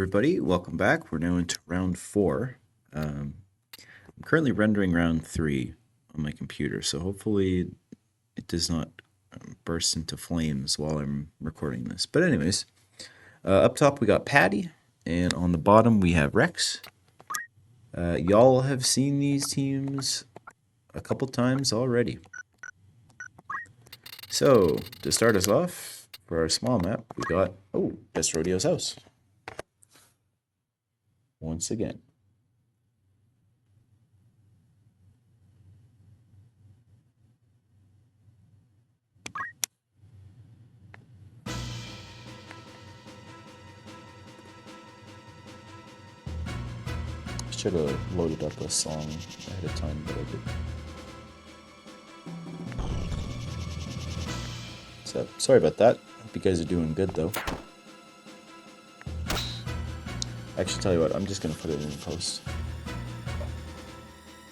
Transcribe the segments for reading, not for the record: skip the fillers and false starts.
everybody, welcome back. We're now into round 4. I'm currently rendering round 3 on my computer, so hopefully it does not burst into flames while I'm recording this. But anyways, up top we got Patty, and on the bottom we have Rex. Y'all have seen these teams a couple times already. So, to start us off, for our small map, we got, Best Rodeo's house. Once again. Should have loaded up a song ahead of time, but I didn't. So, sorry about that. Hope you guys are doing good, though. Actually, tell you what, I'm just going to put it in post.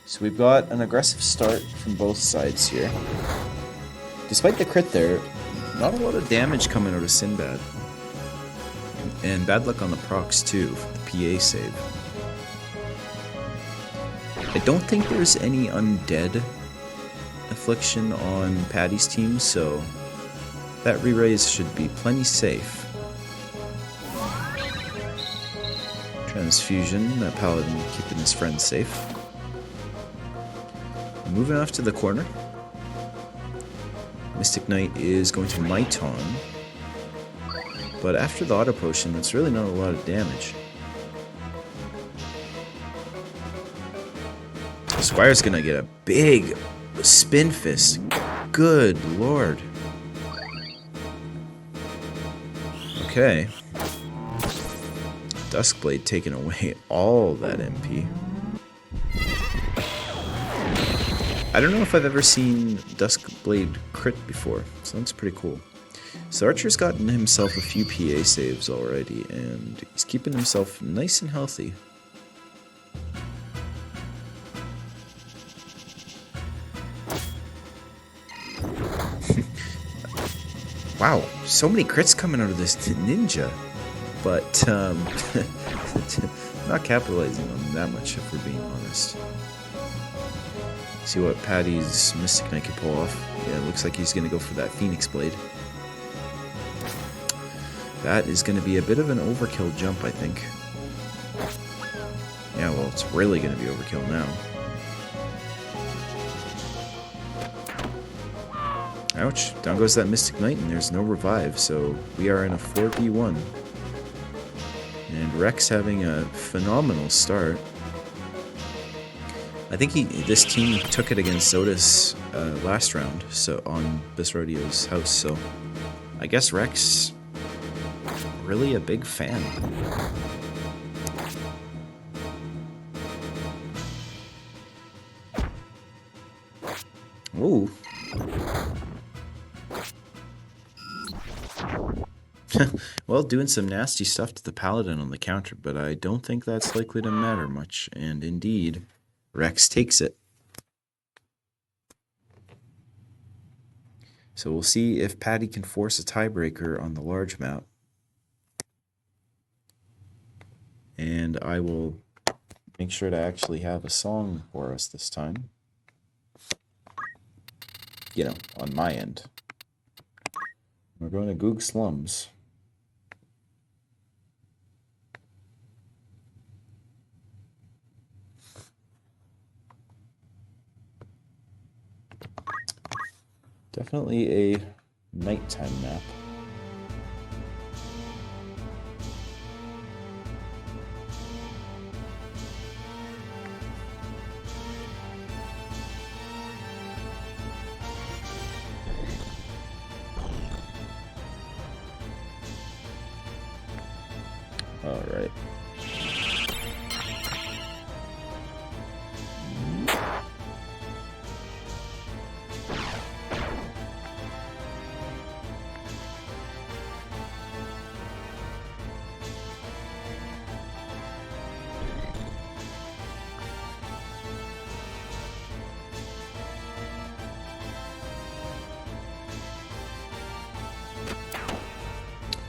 So we've got an aggressive start from both sides here. Despite the crit there, not a lot of damage coming out of Sinbad. And bad luck on the procs, too, for the PA save. I don't think there's any undead affliction on Patty's team, so that re-raise should be plenty safe. Transfusion, that paladin keeping his friend safe. Moving off to the corner. Mystic Knight is going to Miton, but after the auto potion, that's really not a lot of damage. Squire's gonna get a big spin fist. Good lord. Okay. Duskblade taking away all that MP. I don't know if I've ever seen Duskblade crit before, so that's pretty cool. So Archer's gotten himself a few PA saves already, and he's keeping himself nice and healthy. Wow, so many crits coming out of this ninja, but not capitalizing on them that much if we're being honest. See what Patty's Mystic Knight can pull off. Yeah, it looks like he's going to go for that Phoenix Blade. That is going to be a bit of an overkill jump, I think. Yeah, well, it's really going to be overkill now. Ouch, down goes that Mystic Knight and there's no revive, so we are in a 4v1. And Rex having a phenomenal start. I think this team took it against Zotis last round, so on Best Rodeo's house, so I guess Rex really a big fan. Ooh. Well, doing some nasty stuff to the paladin on the counter, but I don't think that's likely to matter much, and indeed, Rex takes it. So we'll see if Patty can force a tiebreaker on the large map. And I will make sure to actually have a song for us this time. You know, on my end. We're going to Goog Slums. Definitely a nighttime map. All right.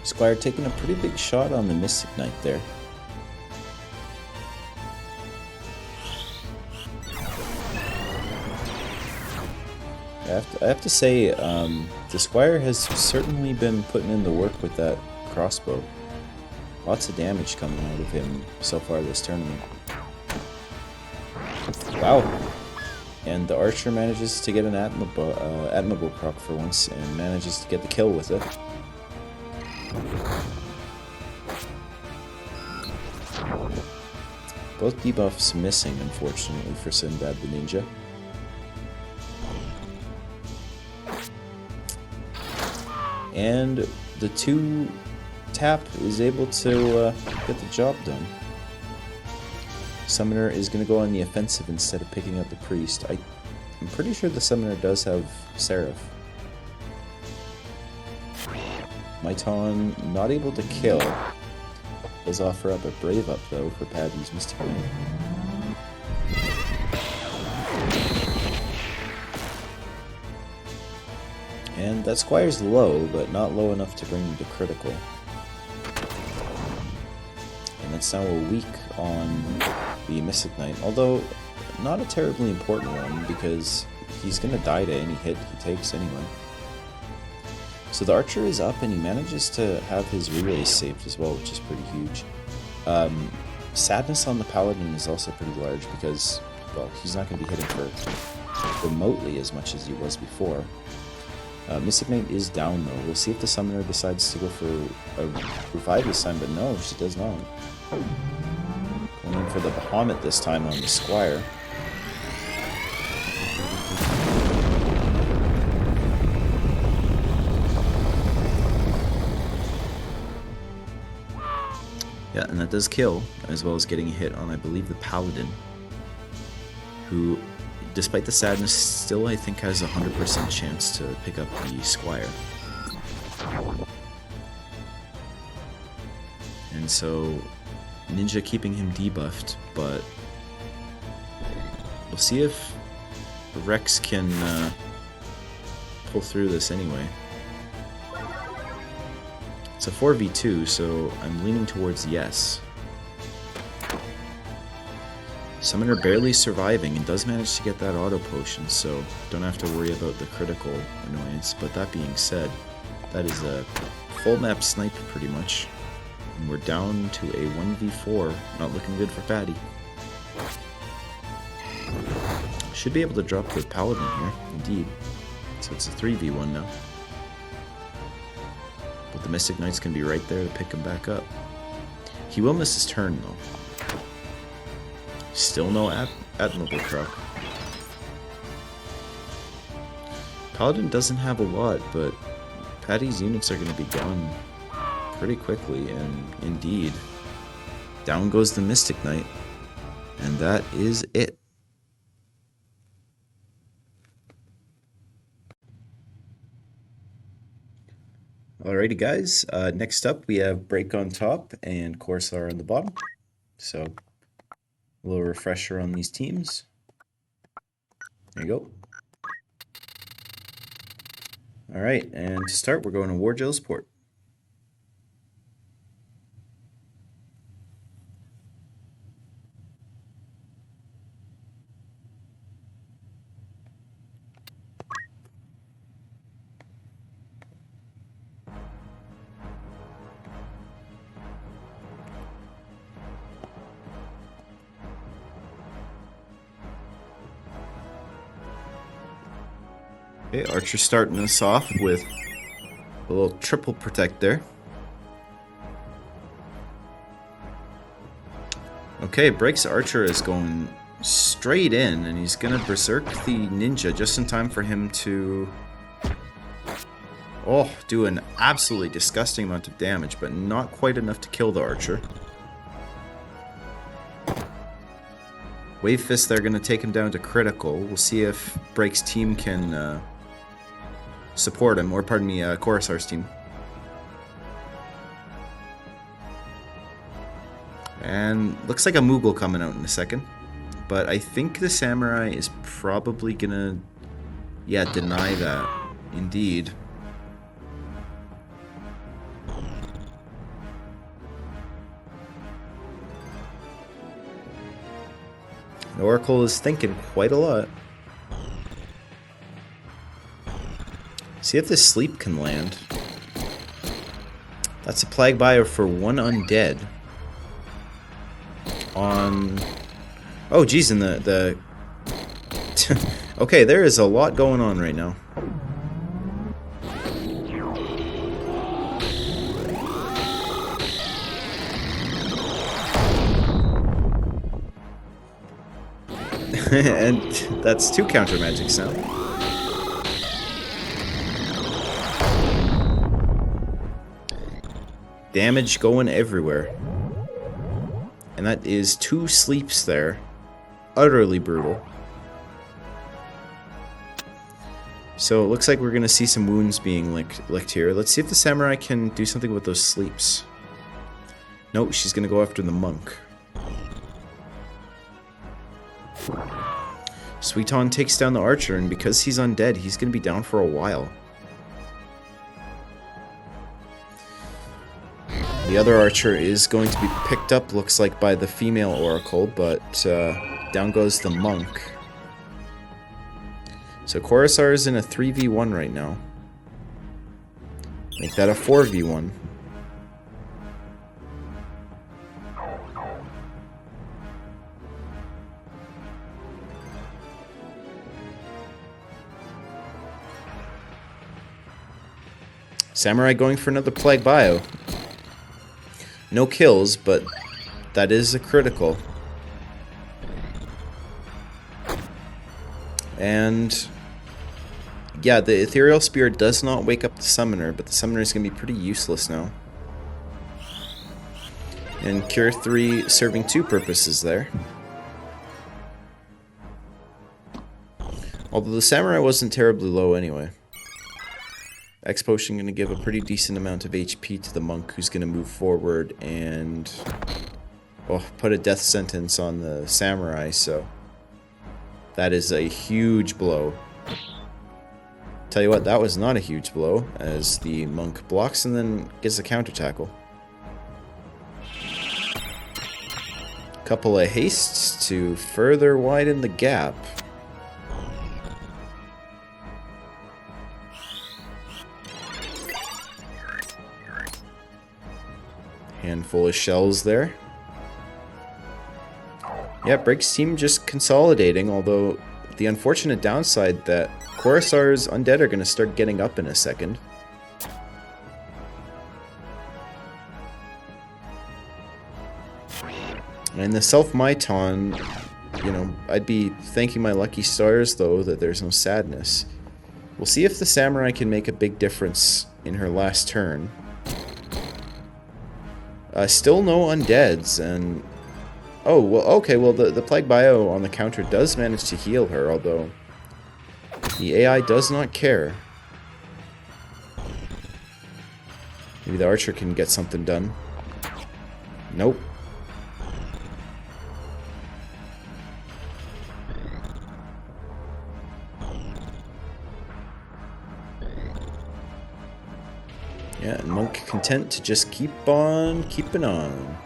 Squire taking a pretty big shot on the Mystic Knight there. I have to say, the Squire has certainly been putting in the work with that crossbow. Lots of damage coming out of him so far this tournament. Wow. And the Archer manages to get an admirable proc for once, and manages to get the kill with it. Both debuffs missing, unfortunately, for Sinbad the Ninja. And the 2-tap is able to get the job done. Summoner is going to go on the offensive instead of picking up the priest. I'm pretty sure the summoner does have Seraph. Maiton not able to kill. Does offer up a Brave Up though for Paddy's Mystic Knight. And that Squire's low, but not low enough to bring him to critical. And that's now a weak on the Mystic Knight, although not a terribly important one because he's going to die to any hit he takes anyway. So the Archer is up and he manages to have his relays saved as well, which is pretty huge. Sadness on the Paladin is also pretty large because, well, he's not going to be hitting for remotely as much as he was before. Mystic Knight is down though. We'll see if the Summoner decides to go for a revive this time, but no, she does not. Going in for the Bahamut this time on the Squire. Yeah, and that does kill, as well as getting a hit on, I believe, the Paladin, who, despite the sadness, still, I think, has a 100% chance to pick up the Squire. And so, Ninja keeping him debuffed, but we'll see if Rex can pull through this anyway. It's a 4v2, so I'm leaning towards yes. Summoner barely surviving and does manage to get that auto potion, so don't have to worry about the critical annoyance. But that being said, that is a full map snipe pretty much. And we're down to a 1v4, not looking good for Patty. Should be able to drop the Paladin here, indeed. So it's a 3v1 now. But the Mystic Knight's going to be right there to pick him back up. He will miss his turn, though. Still no Admirable proc. Paladin doesn't have a lot, but Patty's units are going to be gone pretty quickly, and indeed, down goes the Mystic Knight, and that is it. Alrighty guys, next up we have Break on top and Corsair on the bottom. So, a little refresher on these teams. There you go. Alright, and to start we're going to Warjill's Port. Okay, Archer starting us off with a little triple protect there. Okay, Break's Archer is going straight in, and he's gonna berserk the Ninja just in time for him to do an absolutely disgusting amount of damage, but not quite enough to kill the Archer. Wave Fist, they're gonna take him down to critical. We'll see if Break's team can support him, or pardon me, Corsair's team. And looks like a Moogle coming out in a second. But I think the Samurai is probably gonna, yeah, deny that. Indeed. And Oracle is thinking quite a lot. See if this sleep can land. That's a plague bio for 1 undead. On... Oh, geez, and the... Okay, there is a lot going on right now. And that's 2 counter magics now. Damage going everywhere. And that is 2 sleeps there. Utterly brutal. So it looks like we're going to see some wounds being licked here. Let's see if the samurai can do something with those sleeps. Nope, she's going to go after the monk. Suiton takes down the archer, and because he's undead, he's going to be down for a while. The other archer is going to be picked up, looks like, by the female oracle, but down goes the monk. So Coruscant is in a 3v1 right now. Make that a 4v1. Samurai going for another plague bio. No kills, but that is a critical. And yeah, the ethereal spear does not wake up the summoner, but the summoner is going to be pretty useless now. And Cure 3 serving 2 purposes there. Although the samurai wasn't terribly low anyway. X Potion going to give a pretty decent amount of HP to the monk, who's going to move forward and put a death sentence on the samurai, so that is a huge blow. Tell you what, that was not a huge blow, as the monk blocks and then gets a counter tackle. Couple of hastes to further widen the gap. Handful of shells there. Yeah, Break's team just consolidating, although the unfortunate downside that Coruscar's undead are going to start getting up in a second. And the self-Maiton, you know, I'd be thanking my lucky stars, though, that there's no sadness. We'll see if the samurai can make a big difference in her last turn. Still no undeads, and... Oh, well, okay, well, the Plague Bio on the counter does manage to heal her, although the AI does not care. Maybe the archer can get something done. Nope. Yeah, and Monk content to just keep on keeping on.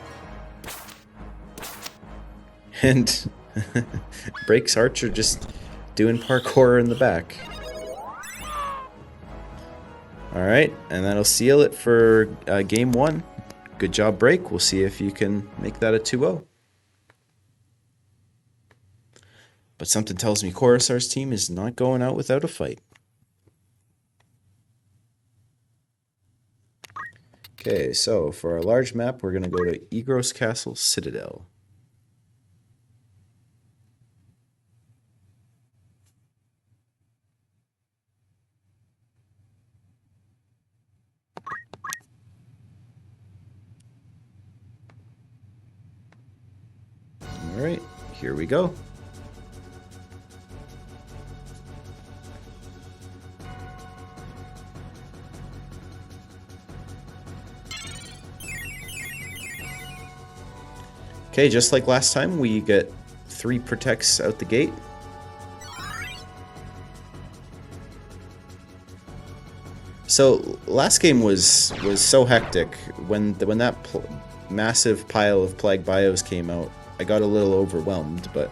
And Breaks Archer just doing parkour in the back. Alright, and that'll seal it for game 1. Good job, Break. We'll see if you can make that a 2-0. But something tells me Coruscar's team is not going out without a fight. Okay, so for our large map, we're going to go to Egros Castle Citadel. Alright, here we go. Okay, just like last time, we get 3 protects out the gate. So last game was so hectic when that massive pile of Plague Bios came out. I got a little overwhelmed, but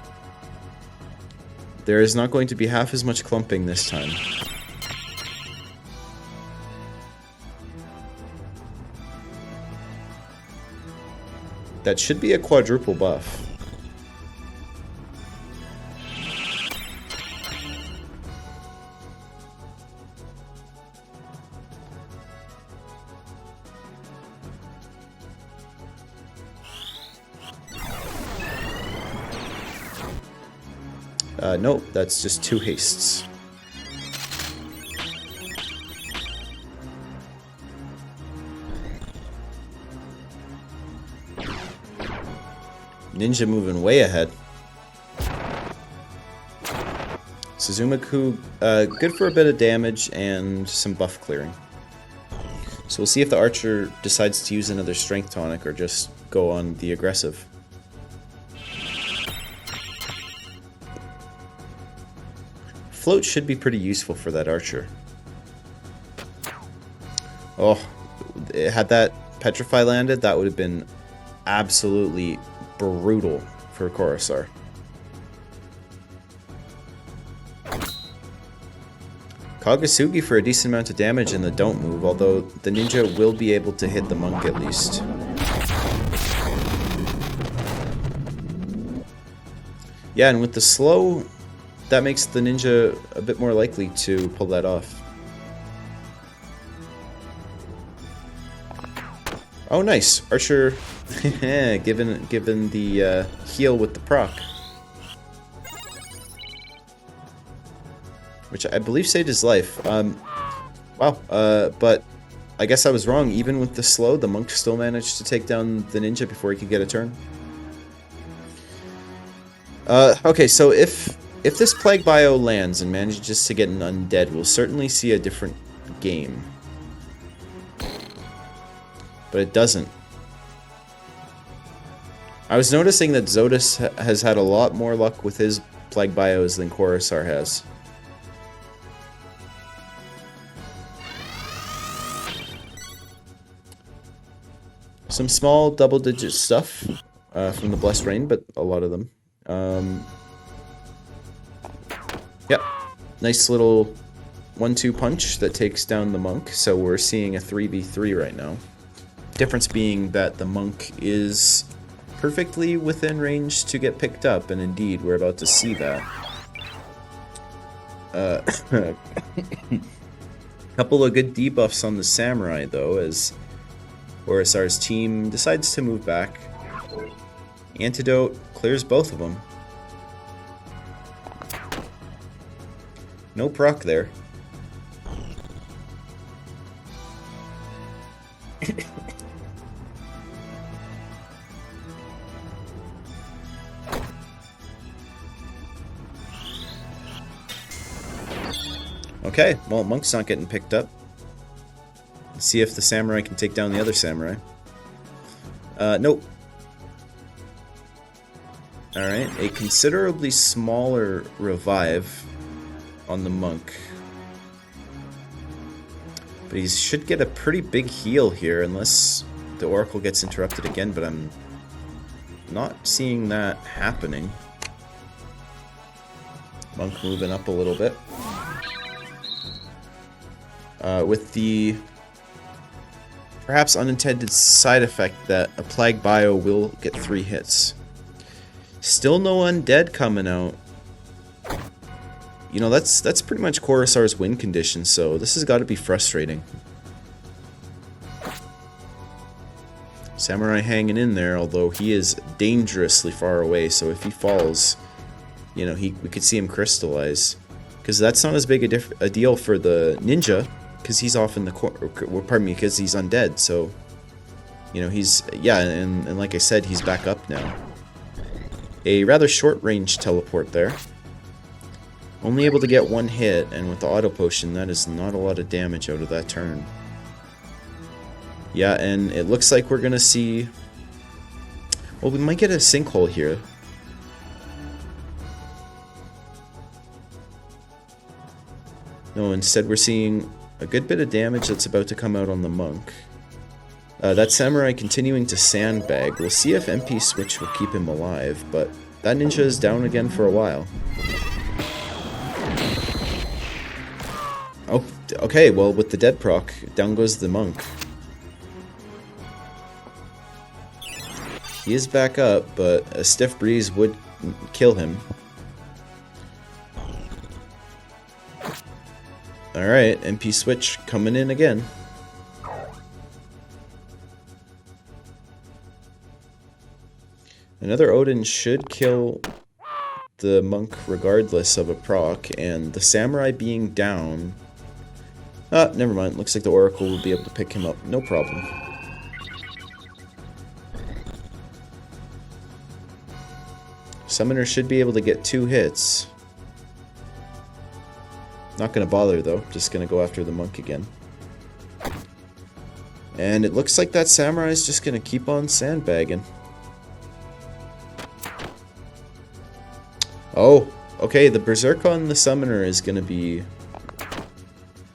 there is not going to be half as much clumping this time. That should be a quadruple buff. Nope, that's just 2 hastes. Ninja moving way ahead. Suzumiku, good for a bit of damage and some buff clearing. So we'll see if the archer decides to use another strength tonic or just go on the aggressive. Float should be pretty useful for that archer. Oh, had that Petrify landed, that would have been absolutely brutal for Coruscant. Kagasugi for a decent amount of damage in the don't move, although the ninja will be able to hit the monk at least. Yeah, and with the slow, that makes the ninja a bit more likely to pull that off. Oh, nice. Archer given the heal with the proc. Which I believe saved his life. Wow. But I guess I was wrong. Even with the slow, the monk still managed to take down the ninja before he could get a turn. Okay, so if this Plague Bio lands and manages to get an undead, we'll certainly see a different game. But it doesn't. I was noticing that Zodus has had a lot more luck with his Plague Bios than Coruscant has. Some small double-digit stuff from the Blessed Rain, but a lot of them. Yep, nice little 1-2 punch that takes down the monk, so we're seeing a 3v3 right now. Difference being that the monk is perfectly within range to get picked up, and indeed, we're about to see that. Couple of good debuffs on the samurai, though, as Orisar's team decides to move back. Antidote clears both of them. No proc there. Okay, well, Monk's not getting picked up. Let's see if the samurai can take down the other samurai. Nope. Alright, a considerably smaller revive on the monk. But he should get a pretty big heal here, unless the oracle gets interrupted again, but I'm not seeing that happening. Monk moving up a little bit. With the perhaps unintended side effect that a Plague Bio will get 3 hits. Still no undead coming out. You know, that's pretty much Coruscar's win condition, so this has got to be frustrating. Samurai hanging in there, although he is dangerously far away, so if he falls, you know, we could see him crystallize. Because that's not as big a deal for the ninja, because he's off in the corner, pardon me, because he's undead, so, you know, he's, yeah, and like I said, he's back up now. A rather short-range teleport there. Only able to get 1 hit, and with the auto potion, that is not a lot of damage out of that turn. Yeah, and it looks like we're gonna see... Well, we might get a sinkhole here. No, instead we're seeing a good bit of damage that's about to come out on the monk. That samurai continuing to sandbag. We'll see if MP switch will keep him alive, but that ninja is down again for a while. Oh, okay, well, with the dead proc, down goes the monk. He is back up, but a stiff breeze would kill him. Alright, MP switch coming in again. Another Odin should kill the monk regardless of a proc, and the samurai being down... Ah, never mind. Looks like the Oracle will be able to pick him up. No problem. Summoner should be able to get 2 hits. Not gonna bother though, just gonna go after the monk again. And it looks like that samurai is just gonna keep on sandbagging. Oh, okay, the berserk on the summoner is gonna be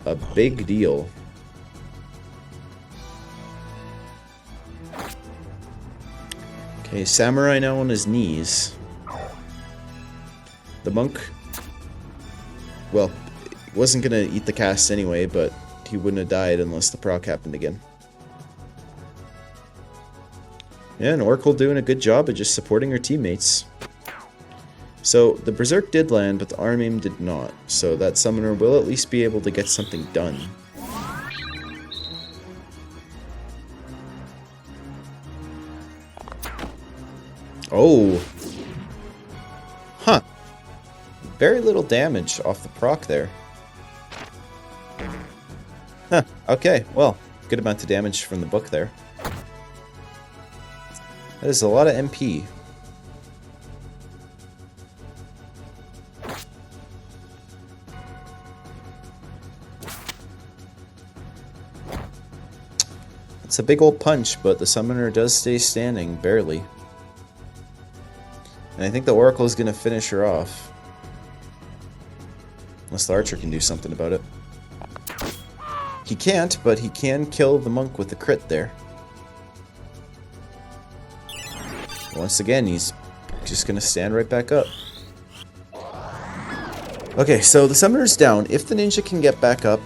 a big deal. Okay, samurai now on his knees. The monk, well, wasn't gonna eat the cast anyway, but he wouldn't have died unless the proc happened again. Yeah, and Oracle doing a good job of just supporting her teammates. So, the Berserk did land, but the arm aim did not. So that summoner will at least be able to get something done. Oh! Huh. Very little damage off the proc there. Huh, okay, well, good amount of damage from the book there. That is a lot of MP. It's a big old punch, but the summoner does stay standing, barely. And I think the Oracle is going to finish her off. Unless the archer can do something about it. He can't, but he can kill the monk with the crit there. Once again, he's just going to stand right back up. Okay, so the summoner's down. If the ninja can get back up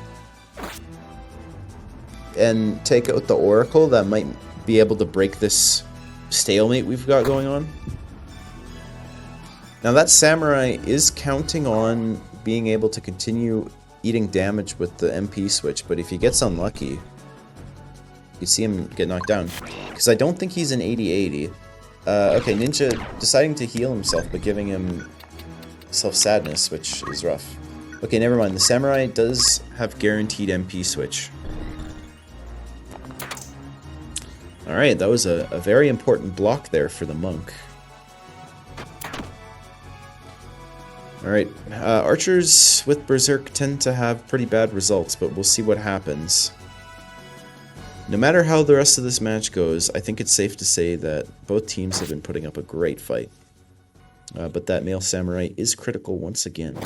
and take out the Oracle, that might be able to break this stalemate we've got going on. Now that samurai is counting on being able to continue eating damage with the MP switch, but if he gets unlucky, you see him get knocked down. Because I don't think he's an 80-80. Okay, ninja deciding to heal himself, but giving him self-sadness, which is rough. Okay, never mind. The samurai does have guaranteed MP switch. Alright, that was a very important block there for the monk. Alright, archers with Berserk tend to have pretty bad results, but we'll see what happens. No matter how the rest of this match goes, I think it's safe to say that both teams have been putting up a great fight. But that male samurai is critical once again.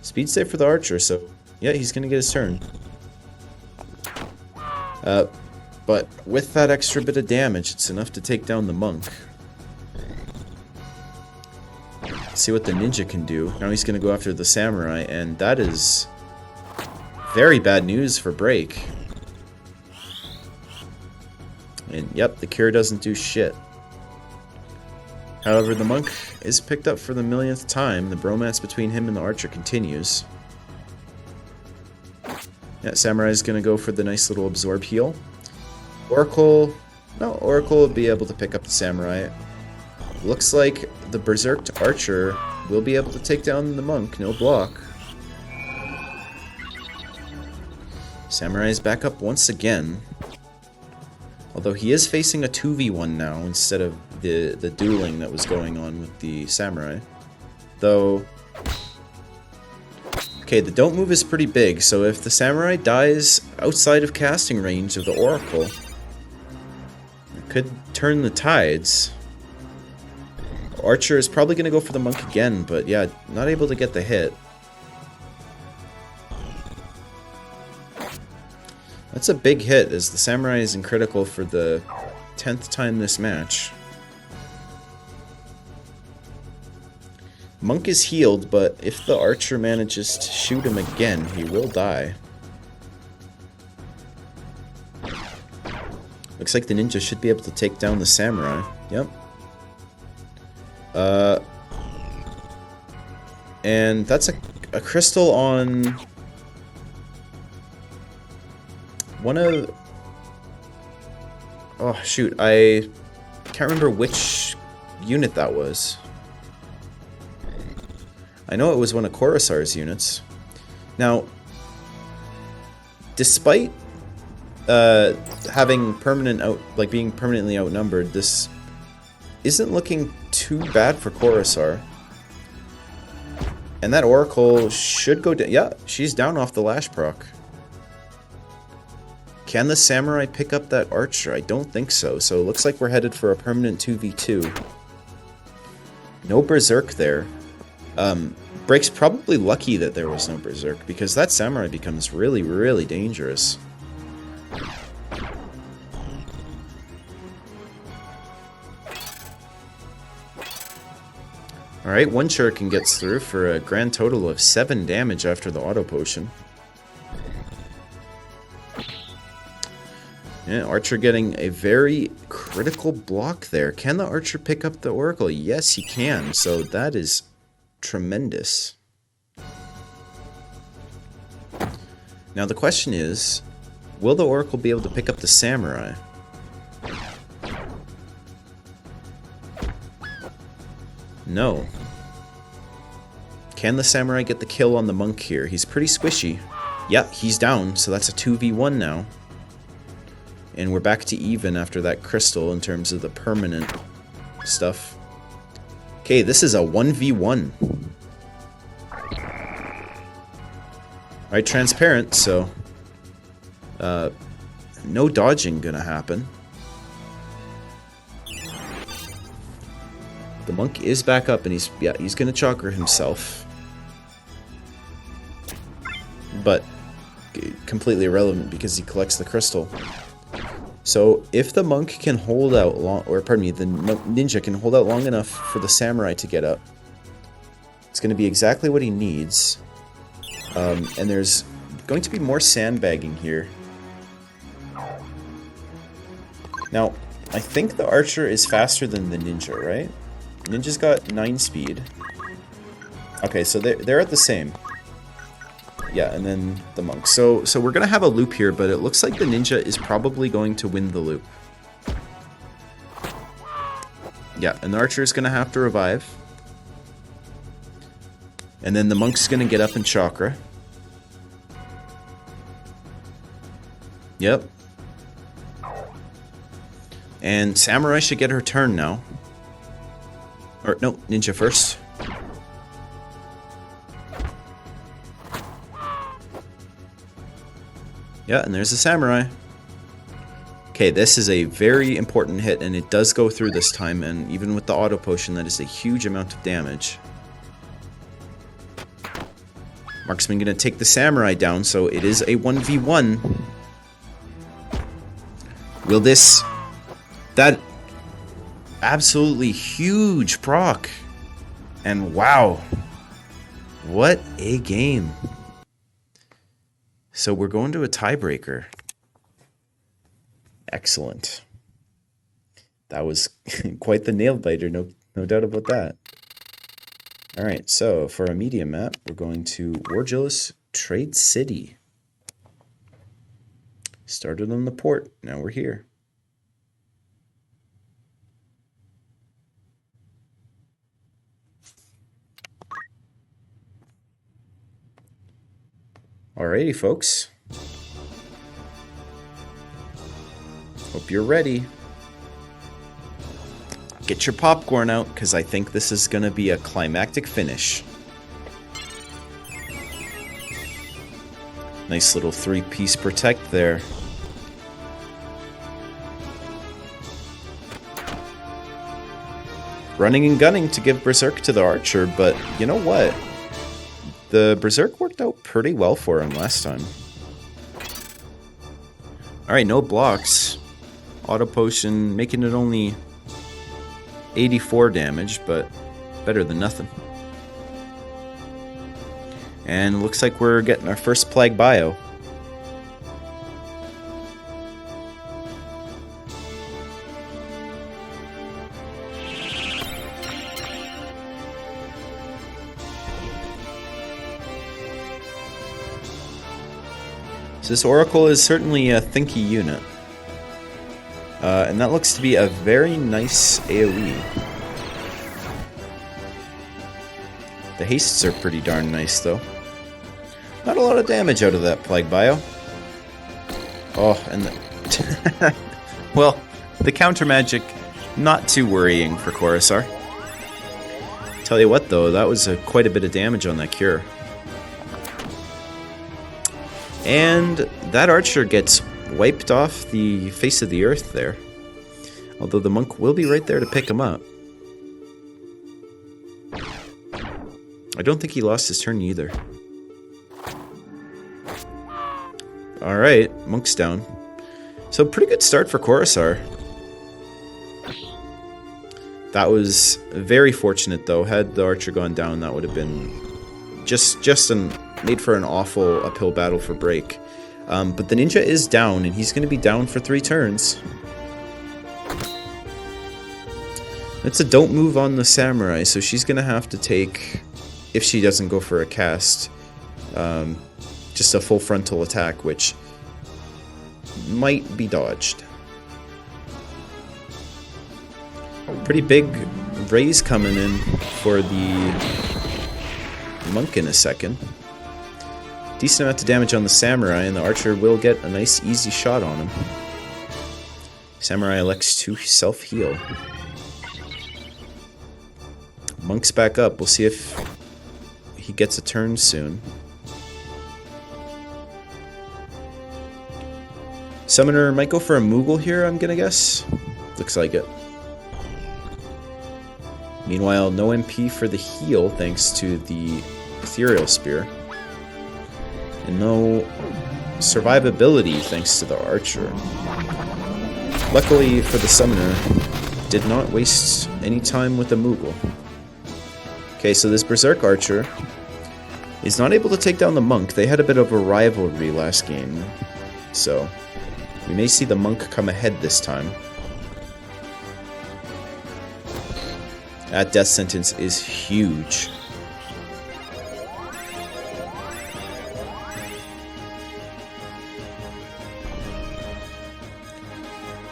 Speed save for the archer, so yeah, he's gonna get his turn. But with that extra bit of damage, it's enough to take down the monk. See what the ninja can do. Now he's going to go after the samurai, and that is very bad news for Break. And yep, the cure doesn't do shit. However, the monk is picked up for the millionth time. The bromance between him and the archer continues. Yeah, samurai is going to go for the nice little absorb heal. Oracle will be able to pick up the samurai. Looks like the berserked archer will be able to take down the monk, no block. Samurai is back up once again. Although he is facing a 2v1 now instead of the dueling that was going on with the samurai. Though, okay, the don't move is pretty big, so if the samurai dies outside of casting range of the oracle, could turn the tides. Archer is probably going to go for the monk again, but yeah, not able to get the hit. That's a big hit, as the samurai is in critical for the 10th time this match. Monk is healed, but if the archer manages to shoot him again, he will die. Looks like the ninja should be able to take down the samurai. Yep. And that's a crystal on one of... Oh, shoot. I can't remember which unit that was. I know it was one of Coruscar's units. Now, despite having being permanently outnumbered, this isn't looking too bad for Coruscar. And that Oracle should go down. Yeah, she's down off the Lash proc. Can the Samurai pick up that Archer? I don't think so. So it looks like we're headed for a permanent 2v2. No Berserk there. Break's probably lucky that there was no Berserk, because that Samurai becomes really, really dangerous. Alright, one Shuriken gets through for a grand total of 7 damage after the auto potion. Yeah, Archer getting a very critical block there. Can the Archer pick up the Oracle? Yes, he can. So that is tremendous. Now the question is, will the Oracle be able to pick up the Samurai? No. Can the Samurai get the kill on the Monk here? He's pretty squishy. Yeah, he's down, so that's a 2v1 now. And we're back to even after that crystal in terms of the permanent stuff. Okay, this is a 1v1. Alright, transparent, so... no dodging gonna happen. The Monk is back up, and he's gonna chakra himself. But completely irrelevant because he collects the crystal. So if the Monk can hold out long, or pardon me, the Ninja can hold out long enough for the Samurai to get up, it's going to be exactly what he needs. And there's going to be more sandbagging here. Now, I think the Archer is faster than the Ninja, right? Ninja's got 9 speed. Okay, so they're at the same. Yeah, and then the Monk. So we're going to have a loop here, but it looks like the Ninja is probably going to win the loop. Yeah, and the Archer is going to have to revive. And then the Monk's going to get up and chakra. Yep. And Samurai should get her turn now. Or, no, Ninja first. Yeah, and there's the Samurai. Okay, this is a very important hit, and it does go through this time, and even with the auto potion, that is a huge amount of damage. Marksman gonna take the Samurai down, so it is a 1v1. Will this... That... Absolutely huge proc. And wow. What a game. So we're going to a tiebreaker. Excellent. That was quite the nail biter, no doubt about that. Alright, so for our medium map, we're going to Wargillis Trade City. Started on the port, now we're here. Alrighty, folks. Hope you're ready. Get your popcorn out, because I think this is going to be a climactic finish. Nice little 3-piece protect there. Running and gunning to give Berserk to the Archer, but you know what? The Berserk worked out pretty well for him last time. Alright, no blocks. Auto potion making it only 84 damage, but better than nothing. And looks like we're getting our first Plague Bio. So this Oracle is certainly a thinky unit. And that looks to be a very nice AoE. The hastes are pretty darn nice, though. Not a lot of damage out of that Plague Bio. Oh, and the... well, the counter magic, not too worrying for Coruscant. Tell you what, though, that was quite a bit of damage on that cure. And that archer gets wiped off the face of the earth there. Although the monk will be right there to pick him up. I don't think he lost his turn either. Alright, monk's down. So pretty good start for Coruscant. That was very fortunate though. Had the archer gone down, that would have been made for an awful uphill battle for break. But the ninja is down, and he's going to be down for 3 turns. It's a don't move on the samurai, so she's going to have to take, if she doesn't go for a cast, just a full frontal attack, which might be dodged. Pretty big raise coming in for the monk in a second. Decent amount of damage on the samurai, and the archer will get a nice easy shot on him. Samurai elects to self-heal. Monk's back up. We'll see if he gets a turn soon. Summoner might go for a Moogle here, I'm gonna guess. Looks like it. Meanwhile, no MP for the heal thanks to the Ethereal Spear. And no survivability thanks to the archer. Luckily for the summoner, did not waste any time with the Moogle. Okay, so this Berserk Archer is not able to take down the monk. They had a bit of a rivalry last game, so we may see the monk come ahead this time. That death sentence is huge.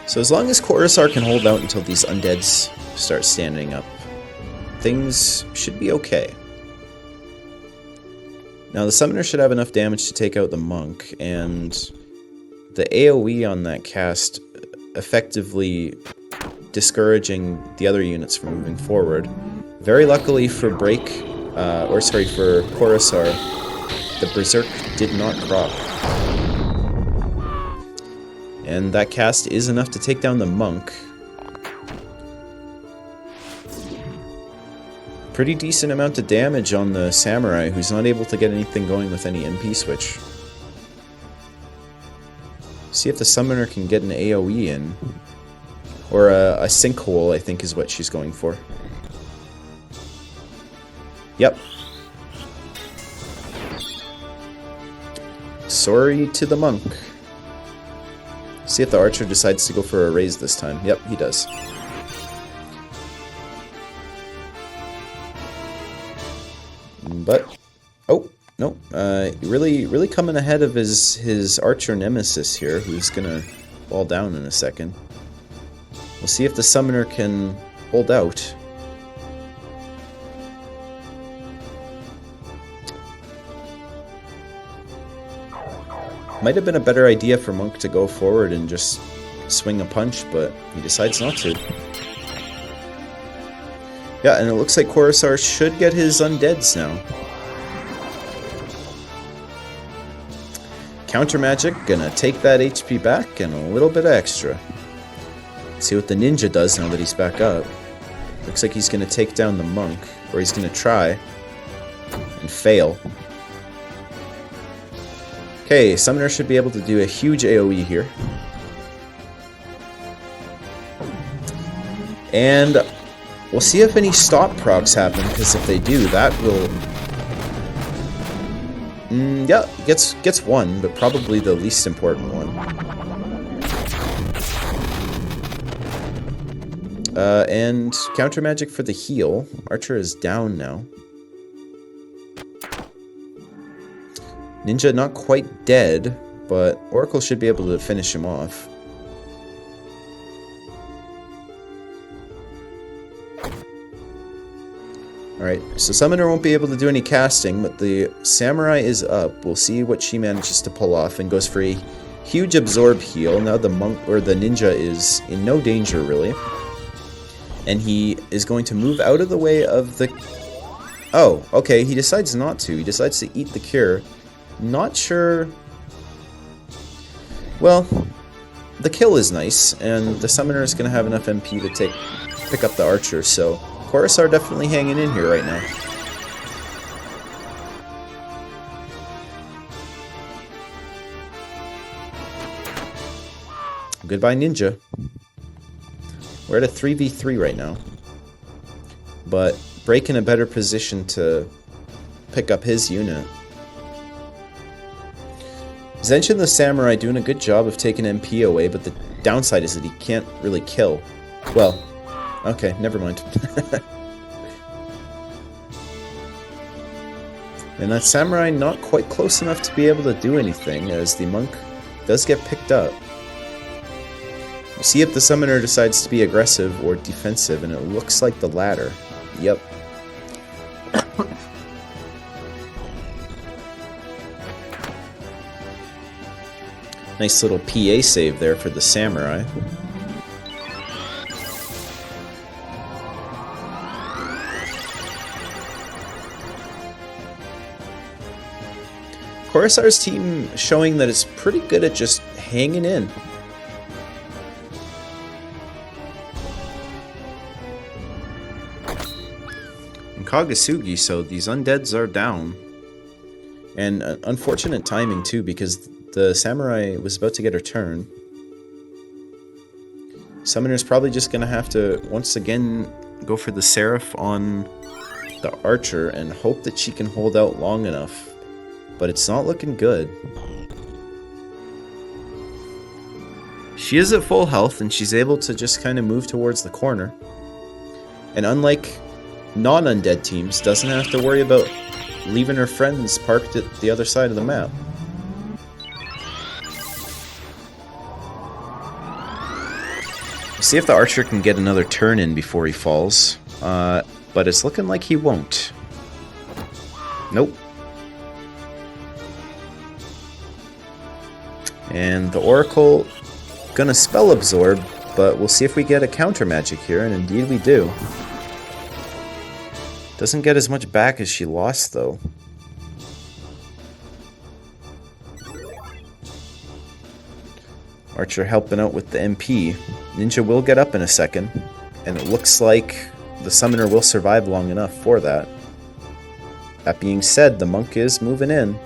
So as long as Coruscant can hold out until these undeads start standing up, things should be okay. Now the summoner should have enough damage to take out the monk, and the AoE on that cast effectively discouraging the other units from moving forward. Very luckily for for Coruscant, the Berserk did not crop. And that cast is enough to take down the monk. Pretty decent amount of damage on the samurai, who's not able to get anything going with any MP switch. See if the summoner can get an AoE in. Or a sinkhole, I think is what she's going for. Yep. Sorry to the monk. See if the archer decides to go for a raise this time. Yep, he does. But, oh, no. Really coming ahead of his archer nemesis here, who's gonna fall down in a second. We'll see if the summoner can hold out. Might have been a better idea for Monk to go forward and just swing a punch, but he decides not to. Yeah, and it looks like Coruscant should get his undeads now. Counter magic, gonna take that HP back and a little bit extra. See what the ninja does now that he's back up. Looks like he's gonna take down the monk, or he's gonna try and fail. Okay, Summoner should be able to do a huge AoE here. And we'll see if any stop procs happen, because if they do, that will... yeah, gets one, but probably the least important one. And counter magic for the heal. Archer is down now. Ninja not quite dead, but Oracle should be able to finish him off. Alright, so Summoner won't be able to do any casting, but the Samurai is up. We'll see what she manages to pull off and goes for a huge absorb heal. Now the monk or the ninja is in no danger really. And he is going to move out of the way of the... Oh, okay, he decides not to. He decides to eat the cure. Not sure... Well, the kill is nice, and the Summoner is going to have enough MP to pick up the Archer, so... Coruscant definitely hanging in here right now. Goodbye, Ninja. We're at a 3v3 right now. But Break in a better position to pick up his unit. Zenshin the Samurai doing a good job of taking MP away, but the downside is that he can't really kill. Well, okay, never mind. And that Samurai not quite close enough to be able to do anything, as the monk does get picked up. We'll see if the Summoner decides to be aggressive or defensive, and it looks like the latter. Yep. Nice little PA save there for the Samurai. Coruscar's team showing that it's pretty good at just hanging in. And Kagasugi, so these undeads are down. And unfortunate timing too, because the Samurai was about to get her turn. Summoner's probably just going to have to once again go for the Seraph on the Archer and hope that she can hold out long enough. But it's not looking good. She is at full health, and she's able to just kind of move towards the corner. And unlike non-undead teams, doesn't have to worry about leaving her friends parked at the other side of the map. See if the Archer can get another turn in before he falls. But it's looking like he won't. Nope. And the Oracle gonna spell absorb, but we'll see if we get a counter magic here, and indeed we do. Doesn't get as much back as she lost, though. Archer helping out with the MP. Ninja will get up in a second, and it looks like the Summoner will survive long enough for that. That being said, the Monk is moving in.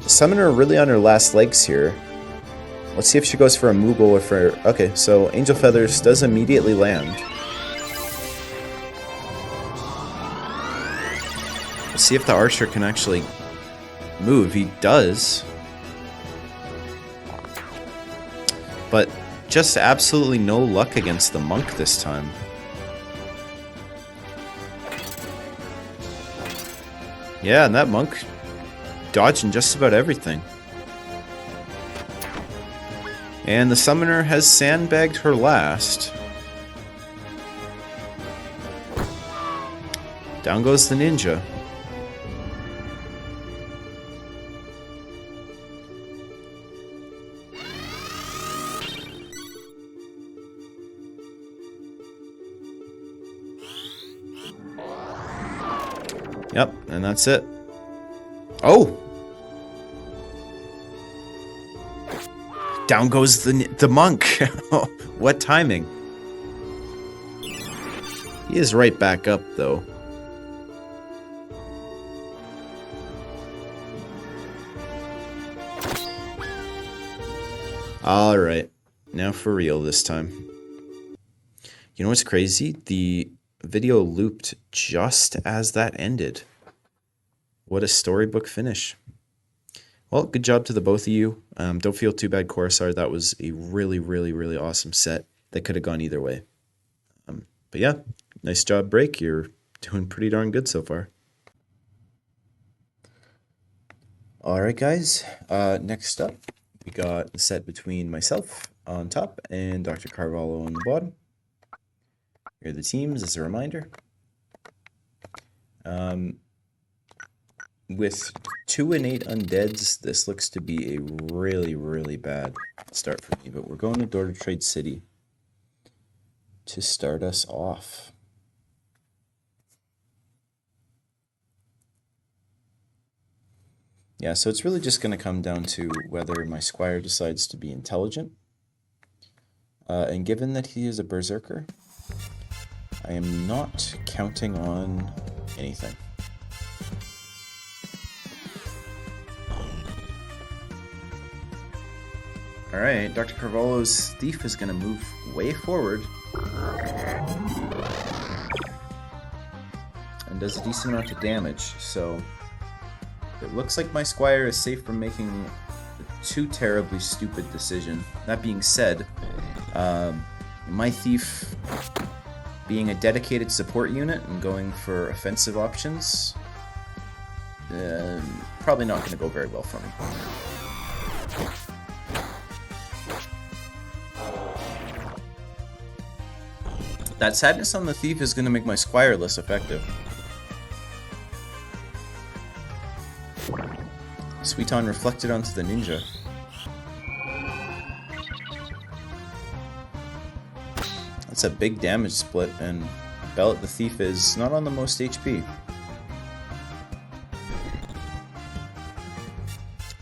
Summoner really on her last legs here. Let's see if she goes for a Moogle or for... Okay, so Angel Feathers does immediately land. Let's see if the Archer can actually move. He does. But just absolutely no luck against the Monk this time. Yeah, and that Monk dodging just about everything. And the Summoner has sandbagged her last. Down goes the Ninja. Yep, and that's it. Oh! Down goes the Monk. What timing. He is right back up, though. Alright. Now for real this time. You know what's crazy? The video looped just as that ended. What a storybook finish. Well, good job to the both of you. Don't feel too bad, Coruscant. That was a really, really, really awesome set that could have gone either way. But yeah, nice job, Break. You're doing pretty darn good so far. Alright guys, next up we got the set between myself on top and Dr. Carvalho on the bottom. Here are the teams as a reminder. With 2 and 8 undeads, this looks to be a really bad start for me, but we're going to Door to Trade City to start us off. Yeah, so it's really just going to come down to whether my squire decides to be intelligent. And given that he is a berserker, I am not counting on anything. Alright, Dr. Carvalho's thief is going to move way forward. And does a decent amount of damage, so it looks like my squire is safe from making a too terribly stupid decision. That being said, my thief being a dedicated support unit and going for offensive options, probably not going to go very well for me. That sadness on the thief is going to make my squire less effective. Sweeton reflected onto the ninja. That's a big damage split, and Bellet the thief is not on the most HP.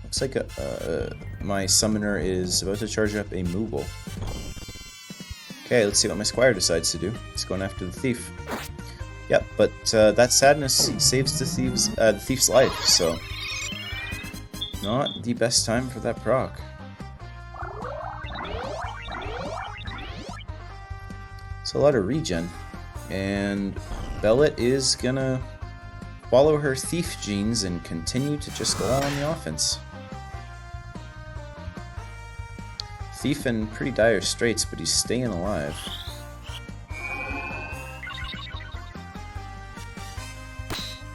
Looks like my summoner is about to charge up a Moogle. Okay, let's see what my squire decides to do. He's going after the thief. Yep, but that sadness saves the thief's life, so not the best time for that proc. It's a lot of regen, and Bellet is gonna follow her thief genes and continue to just go on the offense. Thief in pretty dire straits, but he's staying alive.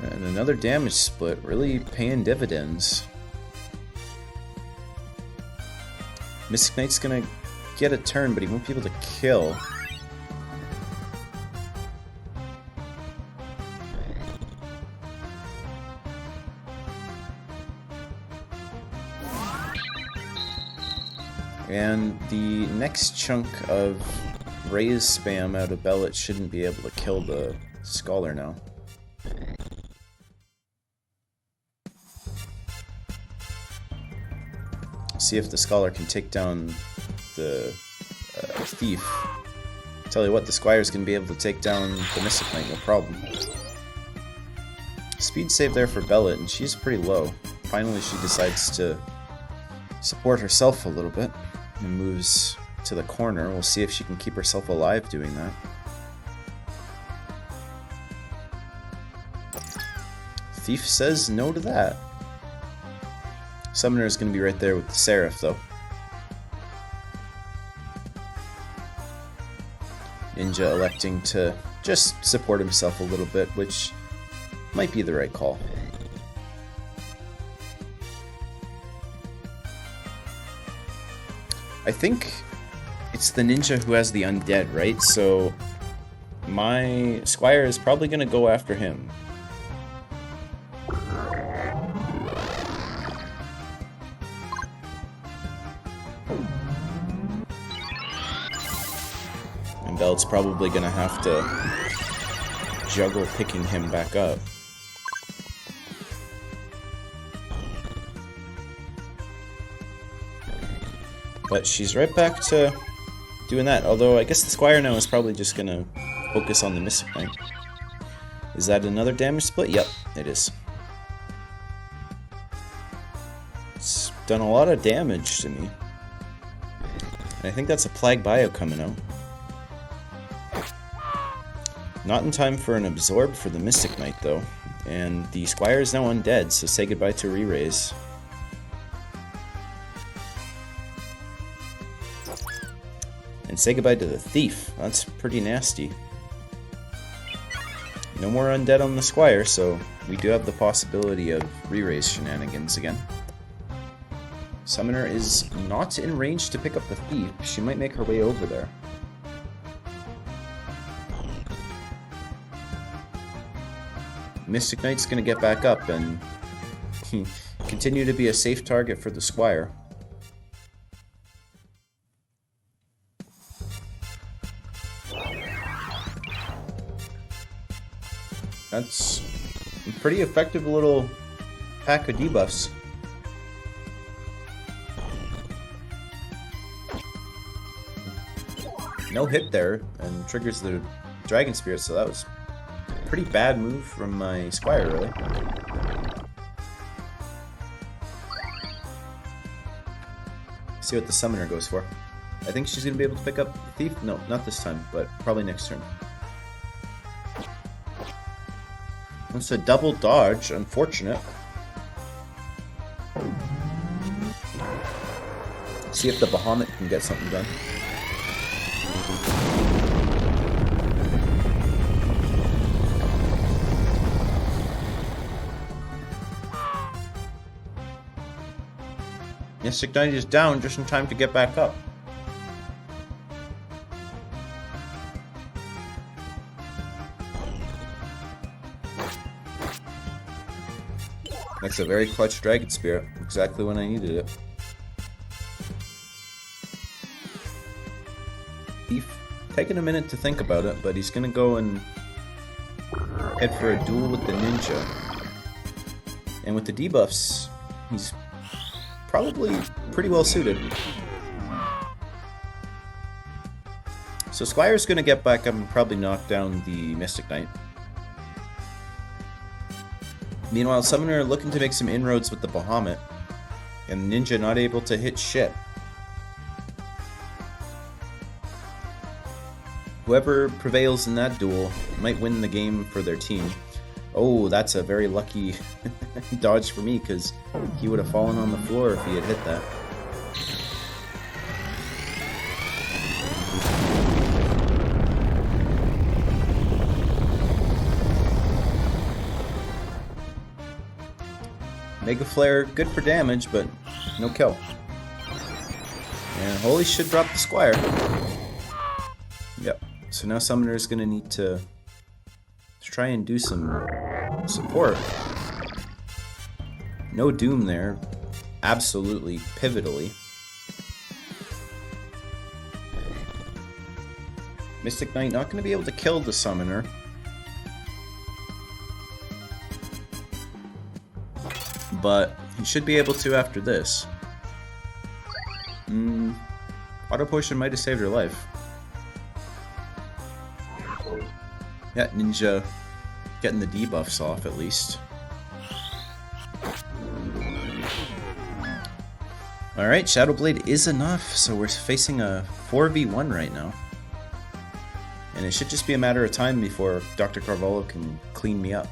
And another damage split, really paying dividends. Mystic Knight's gonna get a turn, but he won't be able to kill. And the next chunk of raise spam out of Bellet shouldn't be able to kill the Scholar now. See if the Scholar can take down the thief. Tell you what, the Squire's gonna be able to take down the Mystic Knight, no problem. Speed save there for Bellet, and she's pretty low. Finally, she decides to support herself a little bit and moves to the corner. We'll see if she can keep herself alive doing that. Thief says no to that. Summoner is going to be right there with the Seraph, though. Ninja electing to just support himself a little bit, which might be the right call. I think it's the ninja who has the undead, right? So my squire is probably going to go after him. And Belt's probably going to have to juggle picking him back up. But she's right back to doing that, although I guess the Squire now is probably just going to focus on the Mystic Knight. Is that another damage split? Yep, it is. It's done a lot of damage to me. And I think that's a Plague Bio coming out. Not in time for an Absorb for the Mystic Knight, though. And the Squire is now undead, so say goodbye to Re-Raise. And say goodbye to the Thief. That's pretty nasty. No more undead on the Squire, so we do have the possibility of re-raise shenanigans again. Summoner is not in range to pick up the Thief. She might make her way over there. Mystic Knight's gonna get back up and continue to be a safe target for the Squire. That's a pretty effective little pack of debuffs. No hit there, and triggers the Dragon Spirit, so that was a pretty bad move from my Squire, really. See what the Summoner goes for. I think she's going to be able to pick up the Thief. No, not this time, but probably next turn. That's a double dodge, unfortunate. See if the Bahamut can get something done. Mystic Knight is down just in time to get back up. That's a very clutch Dragon Spirit, exactly when I needed it. Thief, taking a minute to think about it, but he's gonna go and head for a duel with the Ninja. And with the debuffs, he's probably pretty well suited. So Squire's gonna get back up and probably knock down the Mystic Knight. Meanwhile, Summoner looking to make some inroads with the Bahamut, and Ninja not able to hit shit. Whoever prevails in that duel might win the game for their team. Oh, that's a very lucky dodge for me, because he would have fallen on the floor if he had hit that. Mega Flare, good for damage, but no kill. And Holy should drop the Squire. Yep. So now Summoner is going to need to try and do some support. No Doom there. Absolutely pivotally. Mystic Knight not going to be able to kill the Summoner. But he should be able to after this. Auto Potion might have saved her life. Yeah, Ninja getting the debuffs off at least. Alright, Shadow Blade is enough, so we're facing a 4v1 right now. And it should just be a matter of time before Dr. Carvalho can clean me up.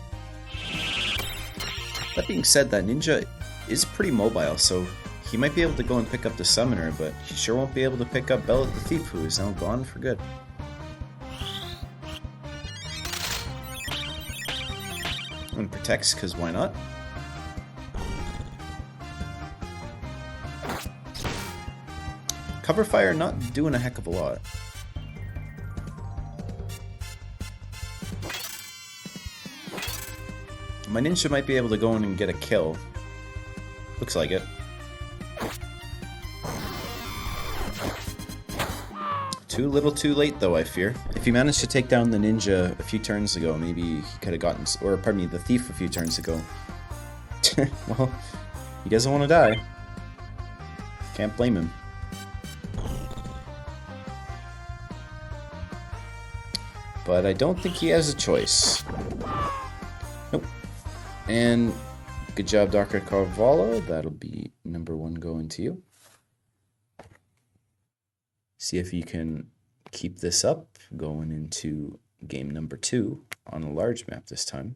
That being said, that Ninja is pretty mobile, so he might be able to go and pick up the Summoner, but he sure won't be able to pick up Bellet the Thief, who is now gone for good. And protects, because why not? Cover Fire not doing a heck of a lot. My Ninja might be able to go in and get a kill. Looks like it. Too little too late though, I fear. If he managed to take down the Ninja a few turns ago, maybe he could have gotten... Or, pardon me, the Thief a few turns ago. Well, he doesn't want to die. Can't blame him. But I don't think he has a choice. Nope. And good job, Dr. Carvalho. That'll be number 1 going to you. See if you can keep this up going into game number 2 on a large map this time.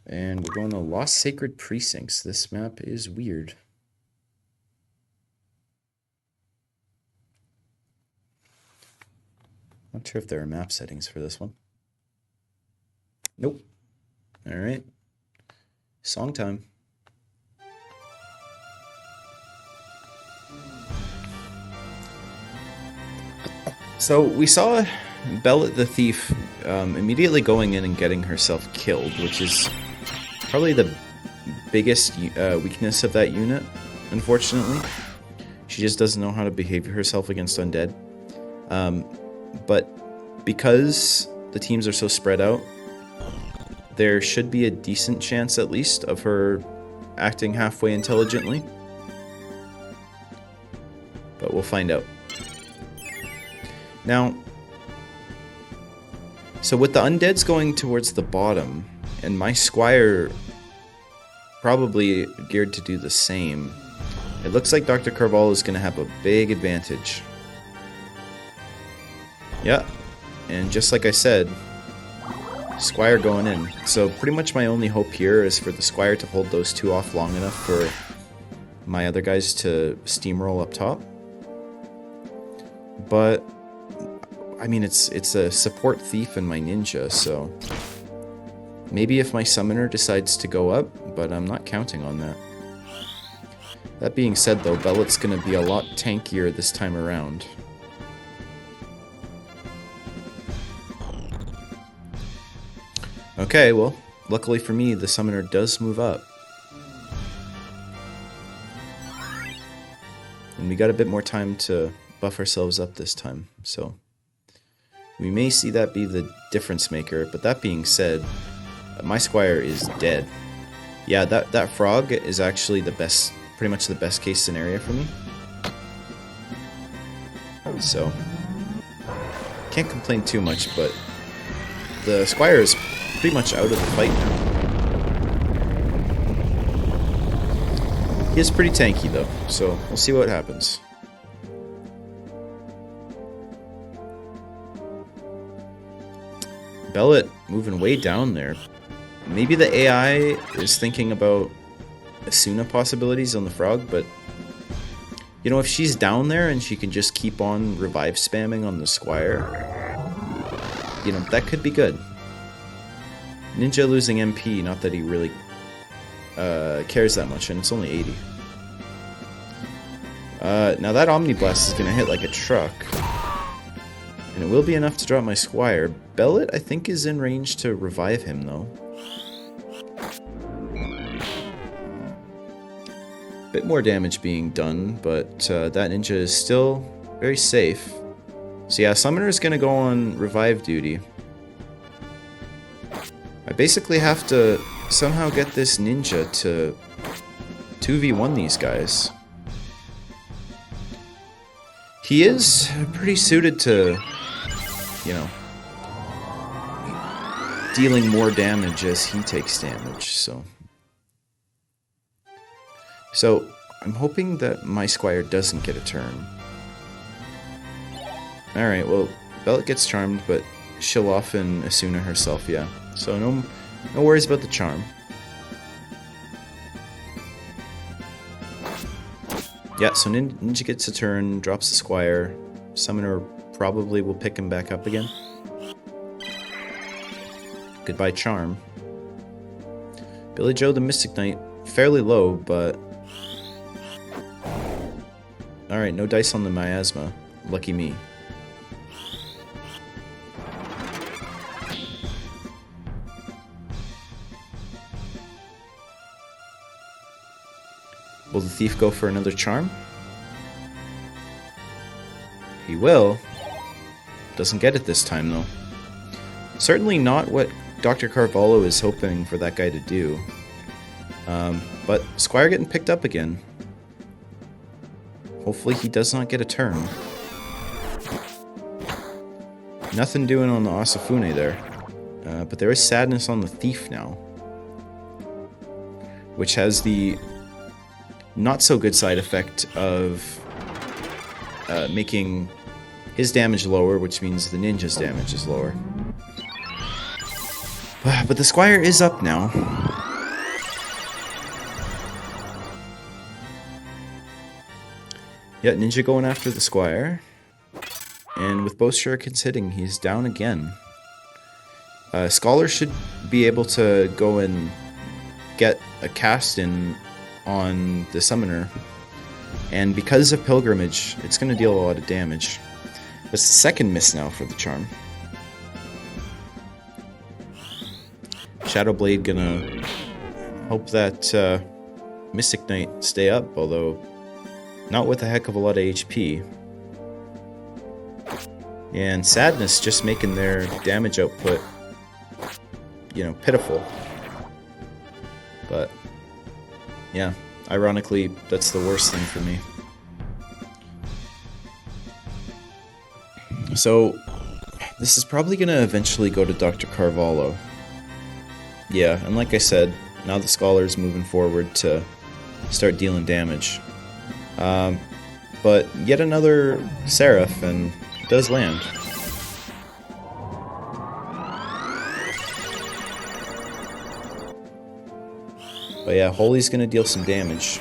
And we're going to Lost Sacred Precincts. This map is weird. Not sure if there are map settings for this one. Nope. All right. Song time. So we saw Bellet the Thief immediately going in and getting herself killed, which is probably the biggest weakness of that unit, unfortunately. She just doesn't know how to behave herself against undead. But because the teams are so spread out, there should be a decent chance, at least, of her acting halfway intelligently. But we'll find out. Now, so with the undeads going towards the bottom, and my squire probably geared to do the same, it looks like Dr. Carvalho is going to have a big advantage. Yeah, and just like I said, squire going in. So pretty much my only hope here is for the squire to hold those two off long enough for my other guys to steamroll up top. But I mean, it's a support thief and my ninja, so maybe if my summoner decides to go up, but I'm not counting on that. That being said, though, Bellet's going to be a lot tankier this time around. Okay, well, luckily for me, the summoner does move up. And we got a bit more time to buff ourselves up this time, so we may see that be the difference maker. But that being said, my squire is dead. Yeah, that frog is actually the best, pretty much the best case scenario for me. So can't complain too much, but the squire is pretty much out of the fight now. He is pretty tanky though, so we'll see what happens. Bellet moving way down there. Maybe the AI is thinking about Asuna possibilities on the frog, but you know, if she's down there and she can just keep on revive spamming on the squire, you know, that could be good. Ninja losing MP, not that he really cares that much, and it's only 80. Now that Omniblast is going to hit like a truck. And it will be enough to drop my squire. Bellet, I think, is in range to revive him, though. Bit more damage being done, but that ninja is still very safe. So yeah, Summoner is going to go on revive duty. I basically have to somehow get this ninja to 2v1 these guys. He is pretty suited to, you know, dealing more damage as he takes damage, so I'm hoping that my squire doesn't get a turn. Alright, well, Bellet gets charmed, but she'll often Asuna herself, yeah. So no worries about the charm. Yeah, so Ninja gets a turn, drops the squire. Summoner probably will pick him back up again. Goodbye, charm. Billy Joe the Mystic Knight, fairly low, but... Alright, no dice on the miasma. Lucky me. Will the thief go for another charm? He will. Doesn't get it this time, though. Certainly not what Dr. Carvalho is hoping for that guy to do. But Squire getting picked up again. Hopefully he does not get a turn. Nothing doing on the Asafune there. But there is sadness on the thief now. Which has the not so good side effect of making his damage lower, which means the ninja's damage is lower. But the squire is up now. Yeah, ninja going after the squire. And with both shurikens hitting, he's down again. Scholar should be able to go and get a cast in on the summoner. And because of Pilgrimage, it's going to deal a lot of damage. That's the second miss now for the charm. Shadowblade gonna hope that Mystic Knight stay up, although not with a heck of a lot of HP. And Sadness just making their damage output, you know, pitiful. But, yeah, ironically, that's the worst thing for me. So, this is probably going to eventually go to Dr. Carvalho. Yeah, and like I said, now the Scholar's moving forward to start dealing damage. But yet another Seraph, and it does land. But yeah, Holy's going to deal some damage.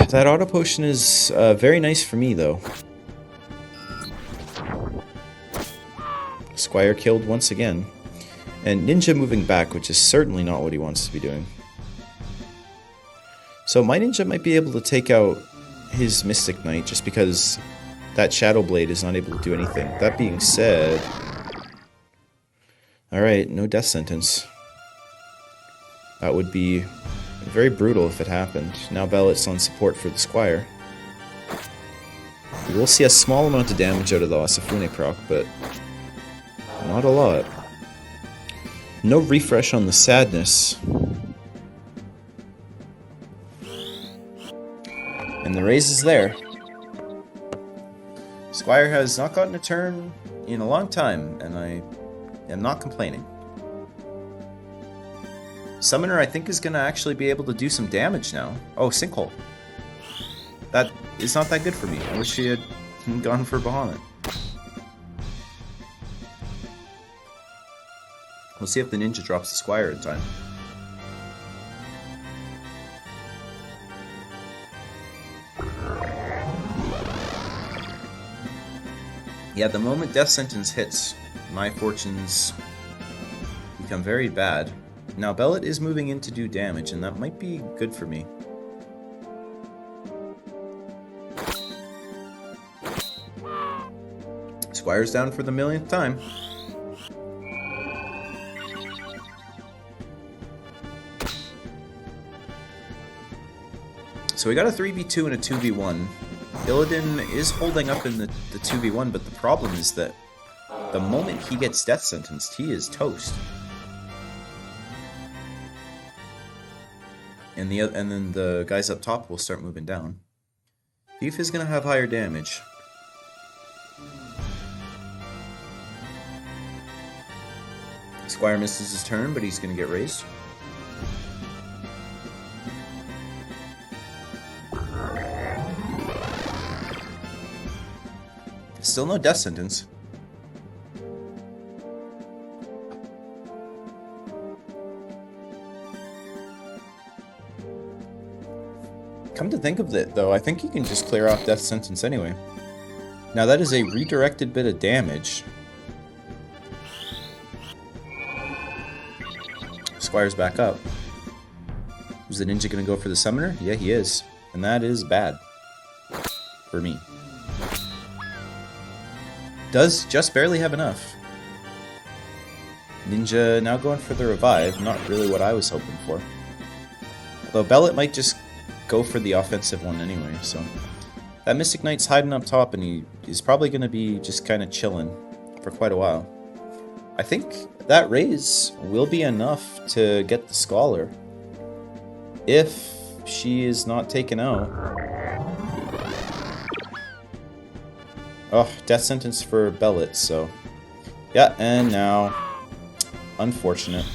That auto potion is very nice for me, though. Squire killed once again. And Ninja moving back, which is certainly not what he wants to be doing. So my Ninja might be able to take out his Mystic Knight just because that Shadow Blade is not able to do anything. That being said... Alright, no death sentence. That would be very brutal if it happened. Now Bellet's on support for the Squire. We will see a small amount of damage out of the Asafune proc, but not a lot. No refresh on the Sadness. And the raise is there. Squire has not gotten a turn in a long time, and I am not complaining. Summoner, I think, is going to actually be able to do some damage now. Oh, Sinkhole. That is not that good for me. I wish he had gone for Bahamut. We'll see if the Ninja drops the Squire in time. Yeah, the moment Death Sentence hits, my fortunes become very bad. Now, Bellet is moving in to do damage, and that might be good for me. Squire's down for the millionth time. So we got a 3v2 and a 2v1. Illidan is holding up in the 2v1, but the problem is that the moment he gets death sentenced, he is toast. And then the guys up top will start moving down. Thief is going to have higher damage. Squire misses his turn, but he's going to get raised. Still no death sentence. Come to think of it, though, I think you can just clear off death sentence anyway. Now that is a redirected bit of damage. Squire's back up. Is the Ninja gonna go for the Summoner? Yeah, he is. And that is bad. For me. Does just barely have enough. Ninja now going for the revive. Not really what I was hoping for. Although Bellet might just go for the offensive one anyway, so... That Mystic Knight's hiding up top, and he's probably going to be just kind of chilling for quite a while. I think that raise will be enough to get the Scholar. If she is not taken out. Oh, death sentence for Bellet, so... Yeah, and now... Unfortunate.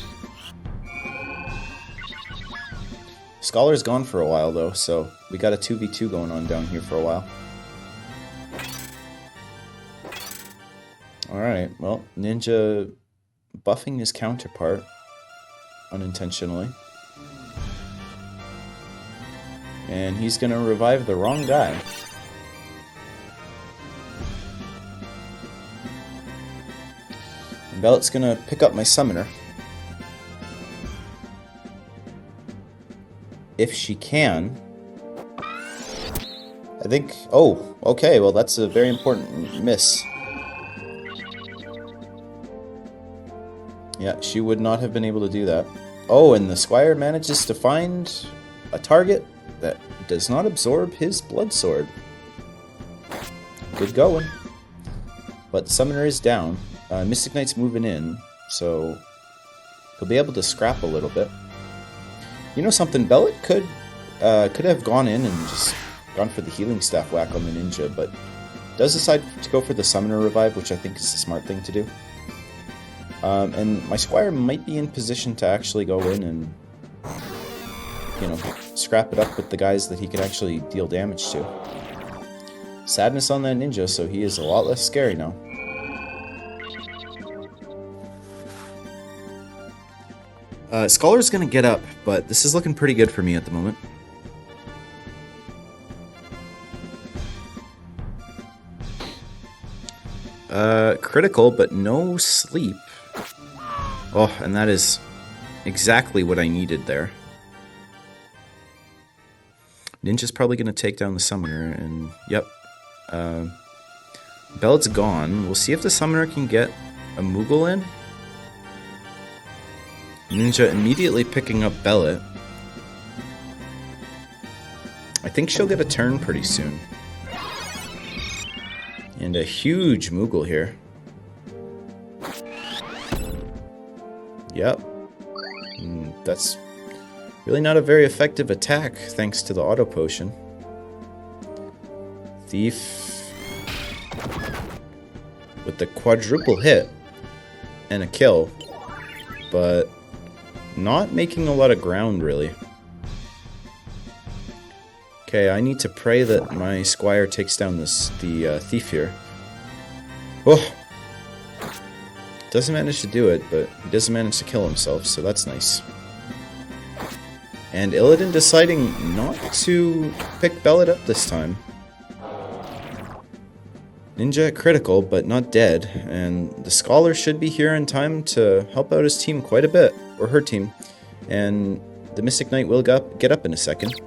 Scholar's gone for a while, though, so we got a 2v2 going on down here for a while. Alright, well, Ninja buffing his counterpart unintentionally. And he's gonna revive the wrong guy. And Bellet's gonna pick up my summoner. If she can. I think... Oh, okay, well that's a very important miss. Yeah, she would not have been able to do that. Oh, and the Squire manages to find a target that does not absorb his blood sword. Good going. But the summoner is down. Mystic Knight's moving in, so he'll be able to scrap a little bit. You know something? Bellet could have gone in and just gone for the healing staff whack on the ninja, but does decide to go for the summoner revive, which I think is the smart thing to do. And my Squire might be in position to actually go in and, you know, scrap it up with the guys that he could actually deal damage to. Sadness on that ninja, so he is a lot less scary now. Scholar's gonna get up, but this is looking pretty good for me at the moment. Critical, but no sleep. Oh, and that is exactly what I needed there. Ninja's probably going to take down the summoner, and yep. Bellet's gone. We'll see if the summoner can get a Moogle in. Ninja immediately picking up Bellet. I think she'll get a turn pretty soon. And a huge Moogle here. Yep. That's really not a very effective attack, thanks to the auto potion. Thief with the quadruple hit and a kill, but not making a lot of ground, really. Okay, I need to pray that my Squire takes down the thief here. Oh! Doesn't manage to do it, but he doesn't manage to kill himself, so that's nice. And Illidan deciding not to pick Bellet up this time. Ninja critical, but not dead, and the Scholar should be here in time to help out his team quite a bit, or her team, and the Mystic Knight will get up in a second.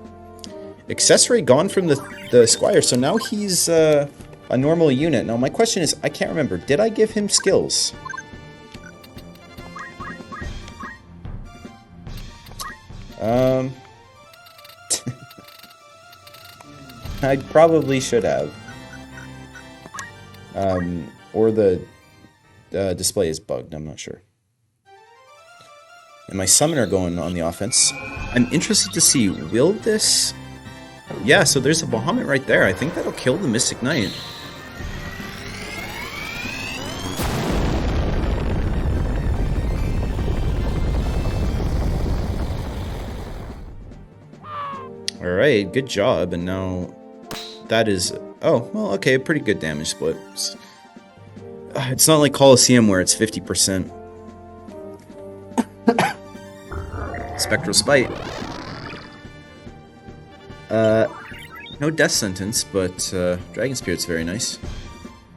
Accessory gone from the Squire, so now he's a normal unit. Now my question is, I can't remember, did I give him skills? I probably should have. Or the display is bugged, I'm not sure. And my summoner going on the offense. I'm interested to see, will this... Yeah, so there's a Bahamut right there. I think that'll kill the Mystic Knight. Alright, good job, and now that is... Oh, well, okay, a pretty good damage split. It's not like Colosseum where it's 50%. Spectral Spite. No death sentence, but Dragon Spirit's very nice.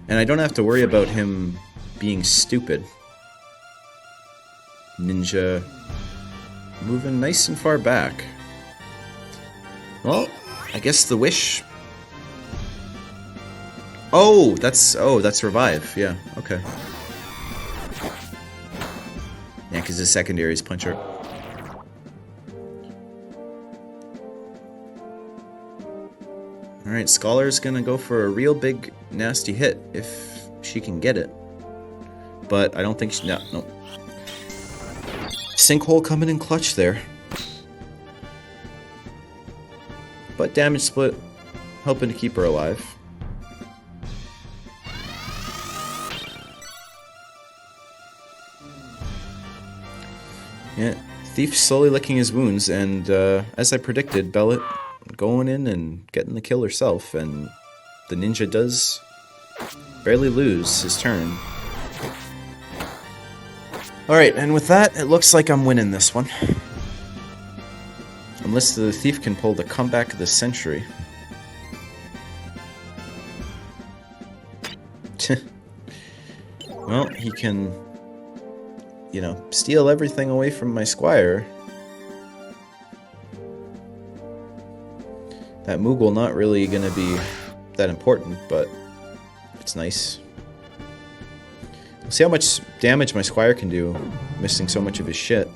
And I don't have to worry about him being stupid. Ninja moving nice and far back. Well, I guess the wish... Oh, that's revive. Yeah, okay. Yeah, because the secondary is puncher. Alright, Scholar's gonna go for a real big nasty hit if she can get it. But I don't think she... No. Sinkhole coming in clutch there. But damage split, helping to keep her alive. Yeah, Thief slowly licking his wounds, and as I predicted, Bellet going in and getting the kill herself, and the ninja does barely lose his turn. Alright, and with that, it looks like I'm winning this one. Unless the thief can pull the comeback of the century. Well, he can, you know, steal everything away from my squire. That Moogle not really gonna be that important, but it's nice. We'll see how much damage my squire can do, missing so much of his shit.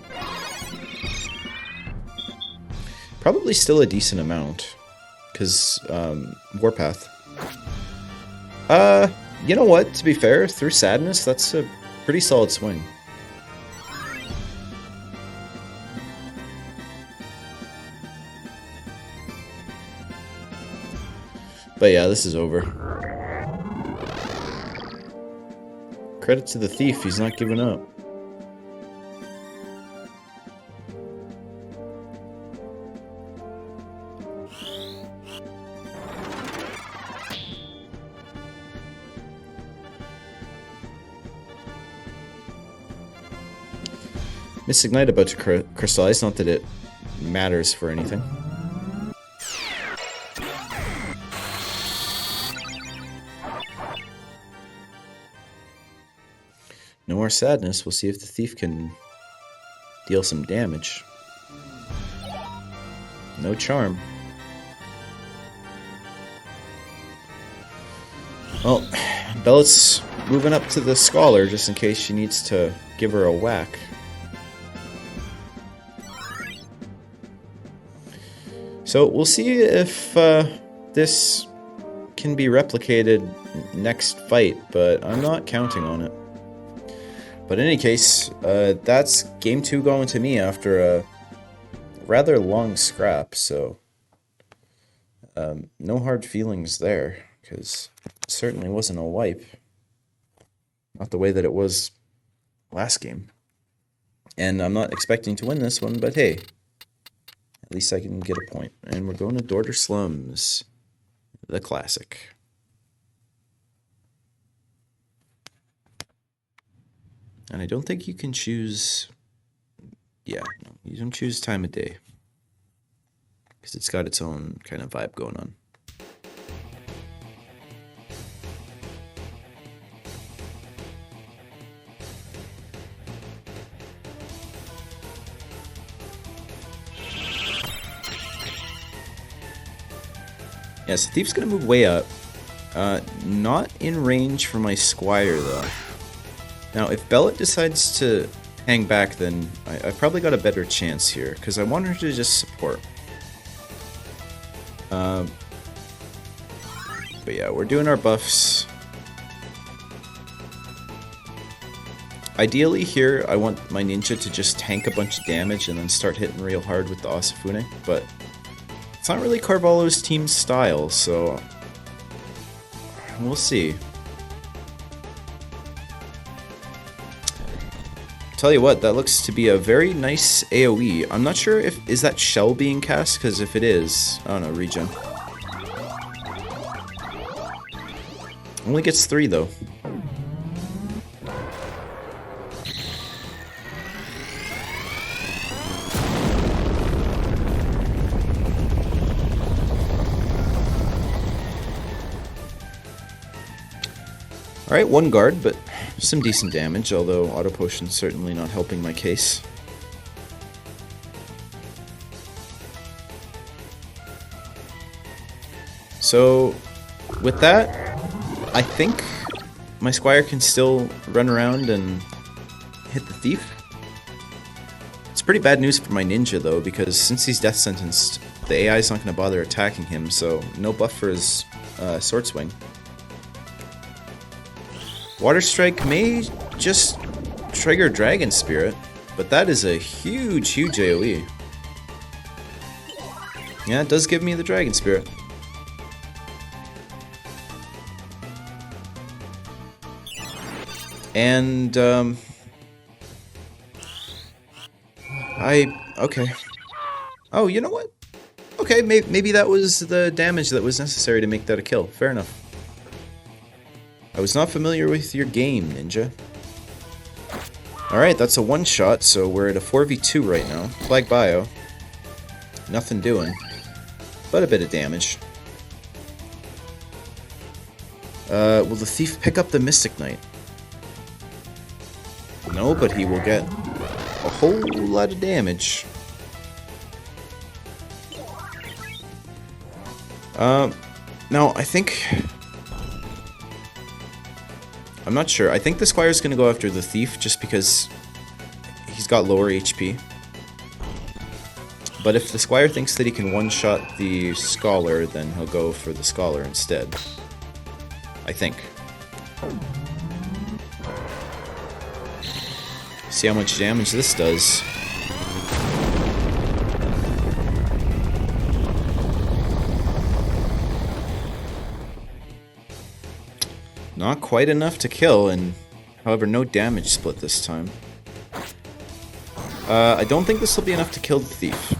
Probably still a decent amount, because, Warpath. You know what, to be fair, through Sadness, that's a pretty solid swing. But yeah, this is over. Credit to the thief, he's not giving up. Misignite about to crystallize, not that it matters for anything. No more sadness. We'll see if the thief can deal some damage. No charm. Well, Bellet's moving up to the scholar just in case she needs to give her a whack. So we'll see if this can be replicated next fight, but I'm not counting on it. But in any case, that's game 2 going to me after a rather long scrap, so no hard feelings there, because it certainly wasn't a wipe. Not the way that it was last game. And I'm not expecting to win this one, but hey, at least I can get a point. And we're going to Dorter Slums, the classic. And I don't think you can choose... Yeah, no, you don't choose time of day. Because it's got its own kind of vibe going on. Yeah, so Thief's gonna move way up. Not in range for my Squire, though. Now, if Bellet decides to hang back, then I've probably got a better chance here, because I want her to just support. But yeah, we're doing our buffs. Ideally here, I want my ninja to just tank a bunch of damage and then start hitting real hard with the Asafune, but it's not really Carvalho's team's style, so we'll see. Tell you what, that looks to be a very nice AoE. I'm not sure if is that shell being cast, because if it is, I don't know, regen. Only gets 3 though. Alright, 1 guard, but some decent damage, although Auto Potion's certainly not helping my case. So, with that, I think my Squire can still run around and hit the Thief. It's pretty bad news for my Ninja, though, because since he's death sentenced, the AI is not going to bother attacking him, so no buff for his Sword Swing. Water Strike may just trigger Dragon Spirit, but that is a huge, huge AoE. Yeah, it does give me the Dragon Spirit. And, okay. Oh, you know what? Okay, maybe that was the damage that was necessary to make that a kill. Fair enough. I was not familiar with your game, Ninja. Alright, that's a one-shot, so we're at a 4v2 right now. Flag Bio. Nothing doing, but a bit of damage. Will the thief pick up the Mystic Knight? No, but he will get a whole lot of damage. Now, I think... I'm not sure. I think the Squire's gonna go after the Thief just because he's got lower HP. But if the Squire thinks that he can one-shot the Scholar, then he'll go for the Scholar instead. I think. See how much damage this does. Not quite enough to kill, and however, no damage split this time. I don't think this will be enough to kill the Thief.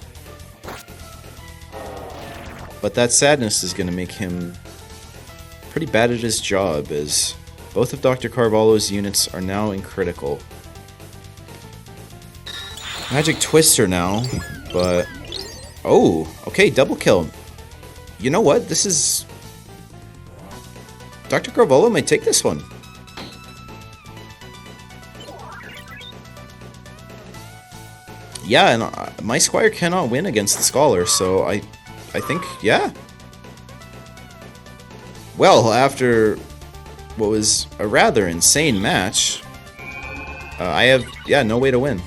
But that sadness is going to make him pretty bad at his job, as both of Dr. Carvalho's units are now in critical. Magic Twister now, but... Oh, okay, double kill. You know what? This is... Dr. Carvalho might take this one. Yeah, and my Squire cannot win against the Scholar, so I think, yeah. Well, after what was a rather insane match, I have, yeah, no way to win.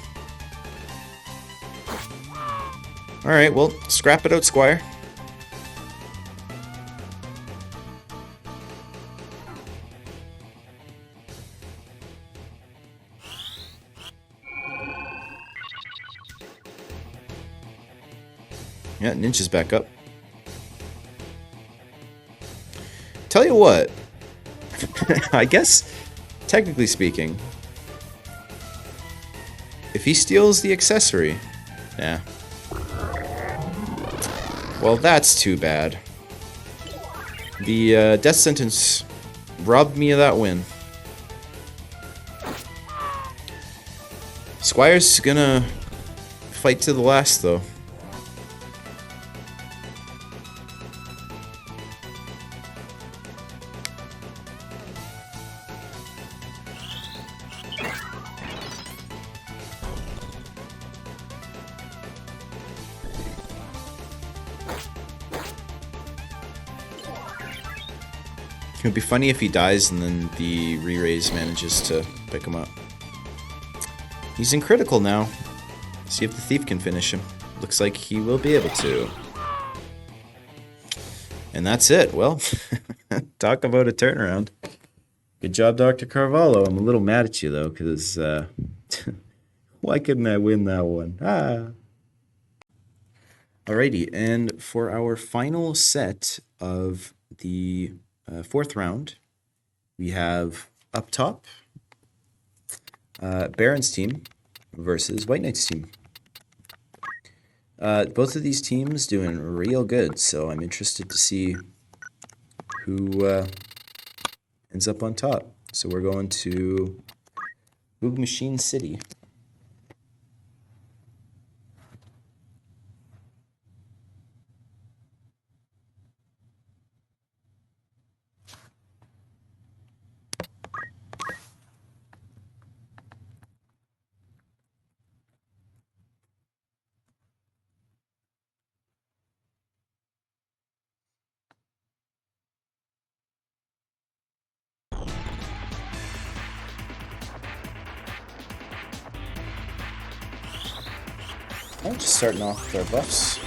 Alright, well, scrap it out, Squire. Yeah, Ninja's back up. Tell you what, I guess, technically speaking, if he steals the accessory, nah. Well, that's too bad. The death sentence robbed me of that win. Squire's gonna fight to the last, though. It would be funny if he dies and then the re-raise manages to pick him up. He's in critical now. See if the Thief can finish him. Looks like he will be able to. And that's it. Well, talk about a turnaround. Good job, Dr. Carvalho. I'm a little mad at you, though, because why couldn't I win that one? Ah. Alrighty, and for our final set of the fourth round, we have up top Baron's team versus White Knight's team. Both of these teams doing real good, so I'm interested to see who ends up on top. So we're going to Boog Machine City. I'm just starting off with our buffs.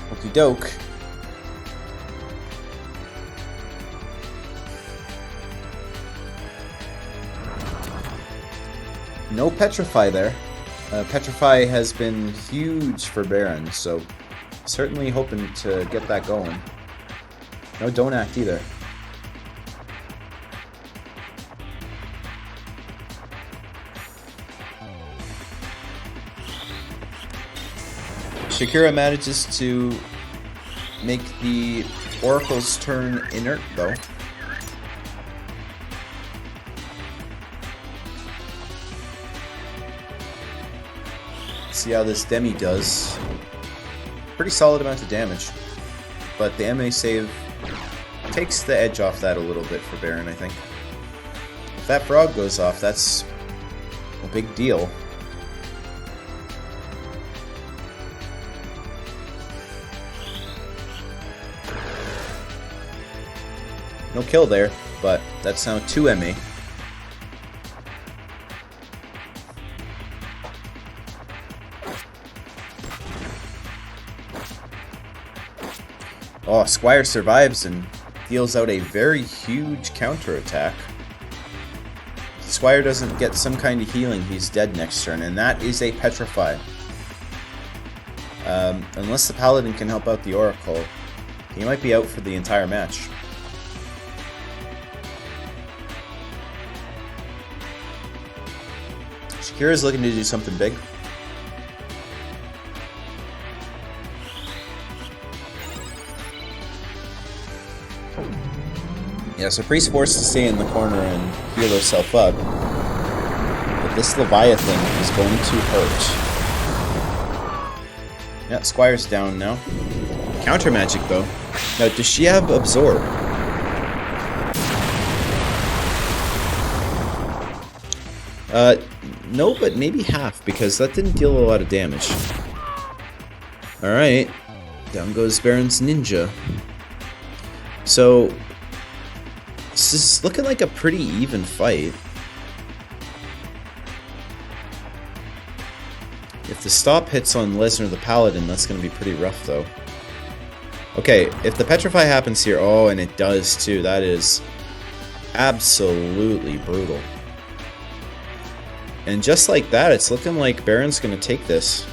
Okie doke. No Petrify there. Petrify has been huge for Baron, so Certainly hoping to get that going. No, don't act either. Shakira manages to make the Oracle's turn inert, though. See how this Demi does. Pretty solid amount of damage. But the MA save takes the edge off that a little bit for Baron, I think. If that frog goes off, that's a big deal. No kill there, but that's now 2 MA. Oh, Squire survives and deals out a very huge counterattack. If Squire doesn't get some kind of healing, he's dead next turn, and that is a Petrify. Unless the Paladin can help out the Oracle, he might be out for the entire match. Shakira's looking to do something big. Yeah, so Priest forced to stay in the corner and heal herself up. But this Leviathan is going to hurt. Yeah, Squire's down now. Counter magic though. Now, does she have Absorb? No, but maybe half, because that didn't deal a lot of damage. Alright. Down goes Baron's Ninja. So, this is looking like a pretty even fight. If the stop hits on Lesnar the Paladin, that's going to be pretty rough, though. Okay, if the Petrify happens here... Oh, and it does, too. That is absolutely brutal. And just like that, it's looking like Baron's going to take this.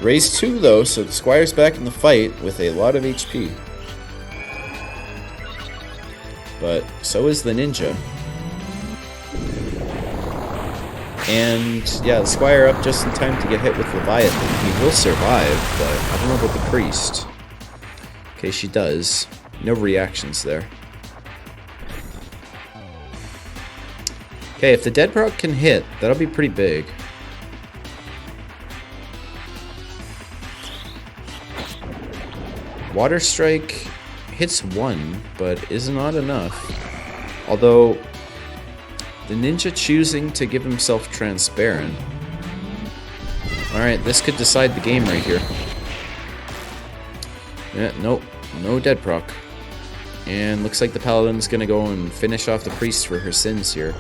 Raise 2, though, so the Squire's back in the fight with a lot of HP. But so is the Ninja. And, yeah, the Squire up just in time to get hit with Leviathan. He will survive, but I don't know about the Priest. Okay, she does. No reactions there. Okay, if the Dead Proc can hit, that'll be pretty big. Water Strike hits 1, but is not enough. Although, the Ninja choosing to give himself Transparent. Alright, this could decide the game right here. Yeah, nope, no Dead Proc. And looks like the Paladin's gonna go and finish off the Priest for her sins here.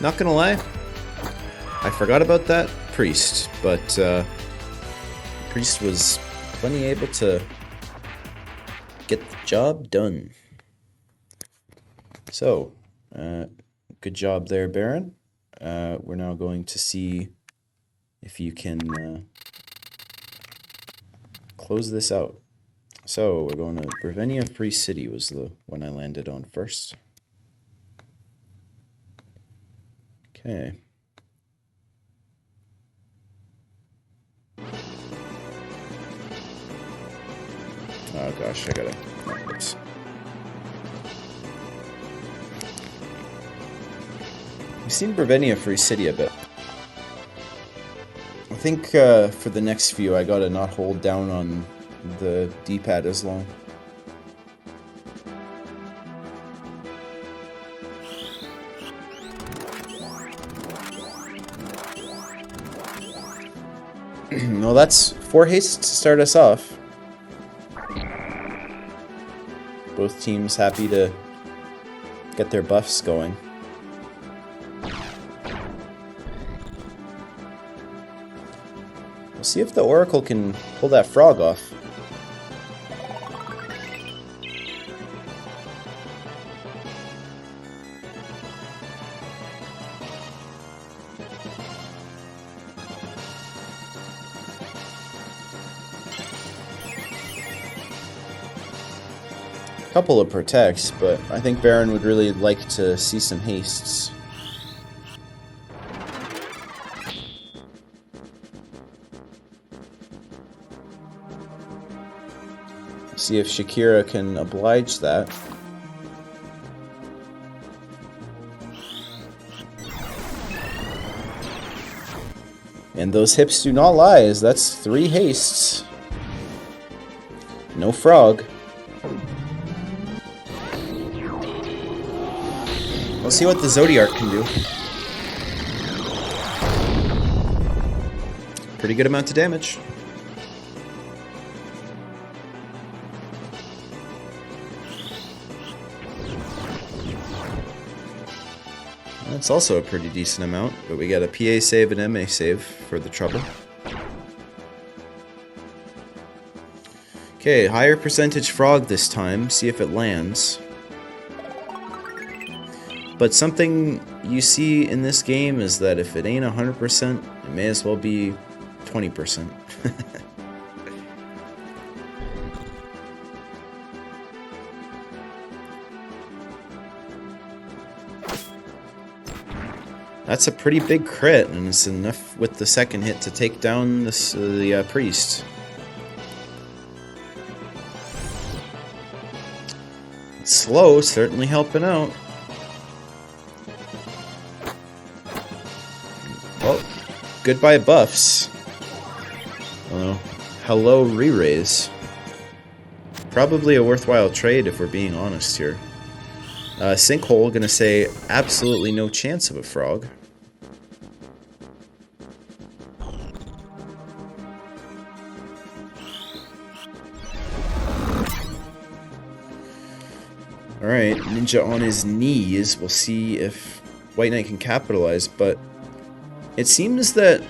Not gonna lie, I forgot about that Priest, but Priest was plenty able to get the job done. So, good job there, Baron. We're now going to see if you can close this out. So, we're going to Brevenia Free City was the one I landed on first. Okay. Oh gosh, I gotta... Oops. We've seen Brevenia Free City a bit. I think for the next few I gotta not hold down on the D-pad as long. Well, that's 4 hastes to start us off. Both teams happy to get their buffs going. We'll see if the Oracle can pull that frog off. Couple of protects, but I think Baron would really like to see some hastes. See if Shakira can oblige that. And those hips do not lie, as that's 3 hastes. No frog. We'll see what the Zodiac can do. Pretty good amount of damage. That's also a pretty decent amount, but we got a PA save and MA save for the trouble. Okay, higher percentage frog this time, see if it lands. But something you see in this game is that if it ain't 100%, it may as well be 20%. That's a pretty big crit, and it's enough with the second hit to take down this the priest. Slow, certainly helping out. Well, goodbye buffs. Hello re-raise. Probably a worthwhile trade if we're being honest here. Sinkhole gonna say absolutely no chance of a frog. Alright, Ninja on his knees. We'll see if White Knight can capitalize, but it seems that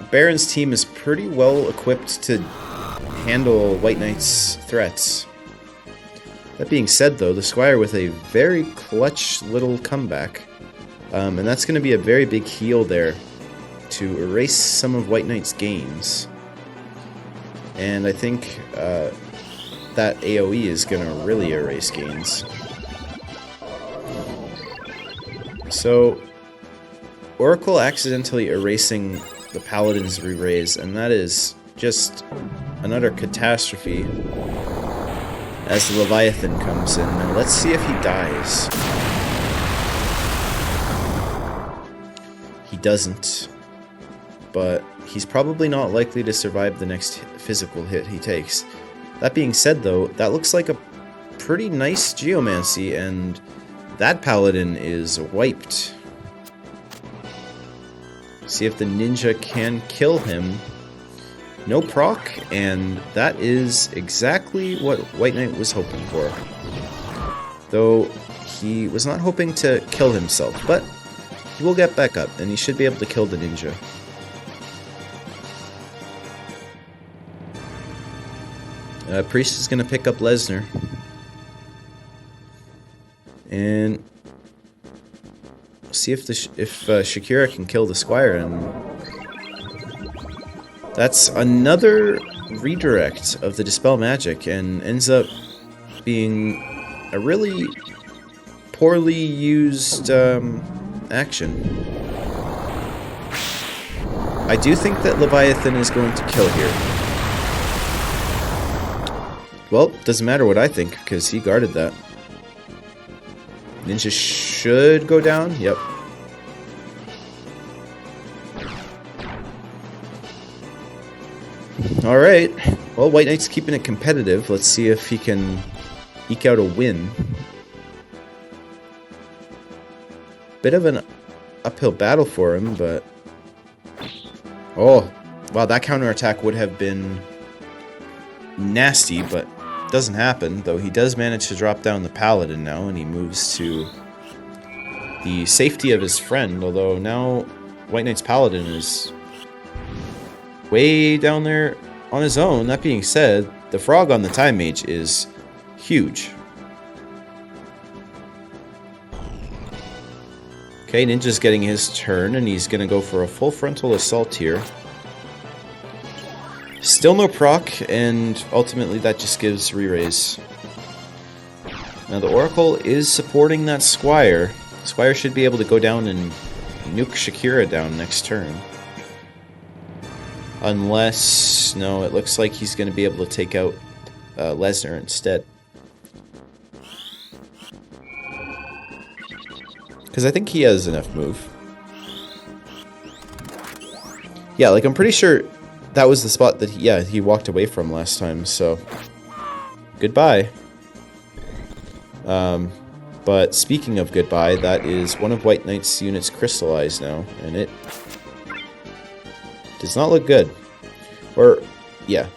Baron's team is pretty well equipped to handle White Knight's threats. That being said, though, the Squire with a very clutch little comeback, and that's going to be a very big heal there to erase some of White Knight's gains. And I think that AoE is going to really erase gains. So, Oracle accidentally erasing the Paladin's re-raise, and that is just an utter catastrophe as the Leviathan comes in. Now let's see if he dies. He doesn't, but he's probably not likely to survive the next physical hit he takes. That being said, though, that looks like a pretty nice Geomancy, and that Paladin is wiped. See if the ninja can kill him. No proc, and that is exactly what White Knight was hoping for. Though he was not hoping to kill himself, but he will get back up, and he should be able to kill the ninja. Priest is going to pick up Lesnar. And see if Shakira can kill the Squire, and that's another redirect of the Dispel Magic, and ends up being a really poorly used action. I do think that Leviathan is going to kill here. Well, doesn't matter what I think, because he guarded that. Ninja should go down. Yep. Alright. Well, White Knight's keeping it competitive. Let's see if he can eke out a win. Bit of an uphill battle for him, but... Oh, wow, that counterattack would have been nasty, but doesn't happen, though he does manage to drop down the Paladin now, and he moves to the safety of his friend, although now White Knight's Paladin is way down there on his own. That being said, the frog on the Time Mage is huge. Okay, Ninja's getting his turn, and he's going to go for a full frontal assault here. Still no proc, and ultimately that just gives re-raise. Now the Oracle is supporting that Squire. Squire should be able to go down and nuke Shakira down next turn. Unless... no, it looks like he's going to be able to take out Lesnar instead. Because I think he has enough move. Yeah, like I'm pretty sure that was the spot that he walked away from last time, so... goodbye. But speaking of goodbye, that is one of White Knight's units crystallized now, and it does not look good. Or, yeah.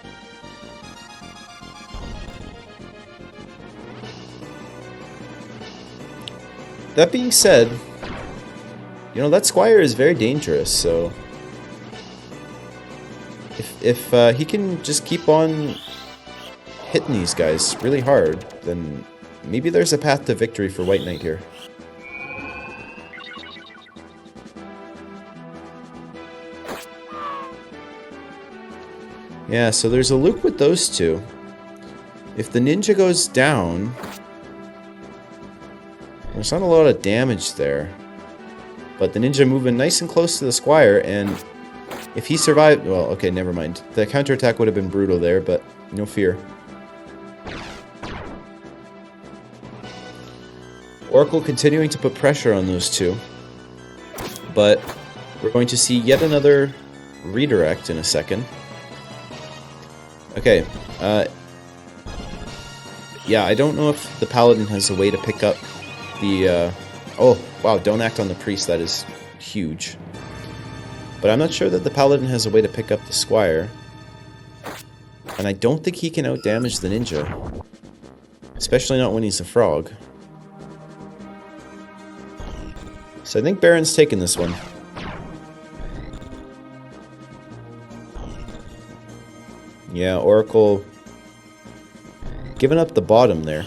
That being said, you know, that Squire is very dangerous, so... If he can just keep on hitting these guys really hard, then maybe there's a path to victory for White Knight here. Yeah, so there's a loop with those two. If the ninja goes down, there's not a lot of damage there. But the ninja moving nice and close to the Squire, and if he survived... well, okay, never mind. The counterattack would have been brutal there, but no fear. Oracle continuing to put pressure on those two. But we're going to see yet another redirect in a second. Okay, yeah, I don't know if the Paladin has a way to pick up the, oh, wow, don't act on the Priest, that is huge. But I'm not sure that the Paladin has a way to pick up the Squire. And I don't think he can outdamage the Ninja. Especially not when he's a frog. So I think Baron's taking this one. Yeah, Oracle giving up the bottom there.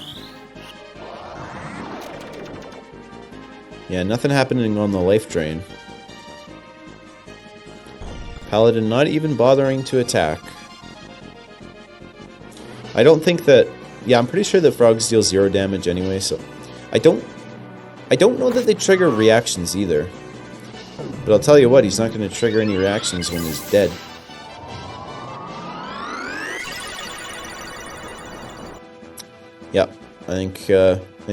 Yeah, nothing happening on the life drain. Paladin not even bothering to attack. I don't think that... yeah, I'm pretty sure that frogs deal 0 damage anyway, so... I don't know that they trigger reactions either. But I'll tell you what, he's not going to trigger any reactions when he's dead. Yep, I think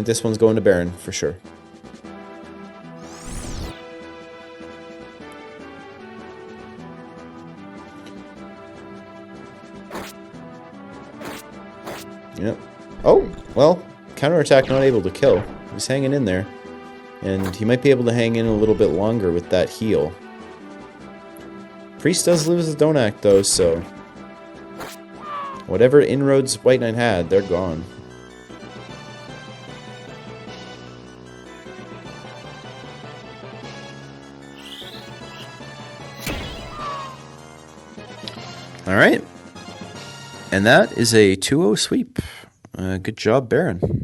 this one's going to Baron for sure. Yep. Oh, well, counterattack not able to kill. He's hanging in there. And he might be able to hang in a little bit longer with that heal. Priest does lose the Don't Act though, so... whatever inroads White Knight had, they're gone. Alright. And that is a 2-0 sweep. Good job, Baron.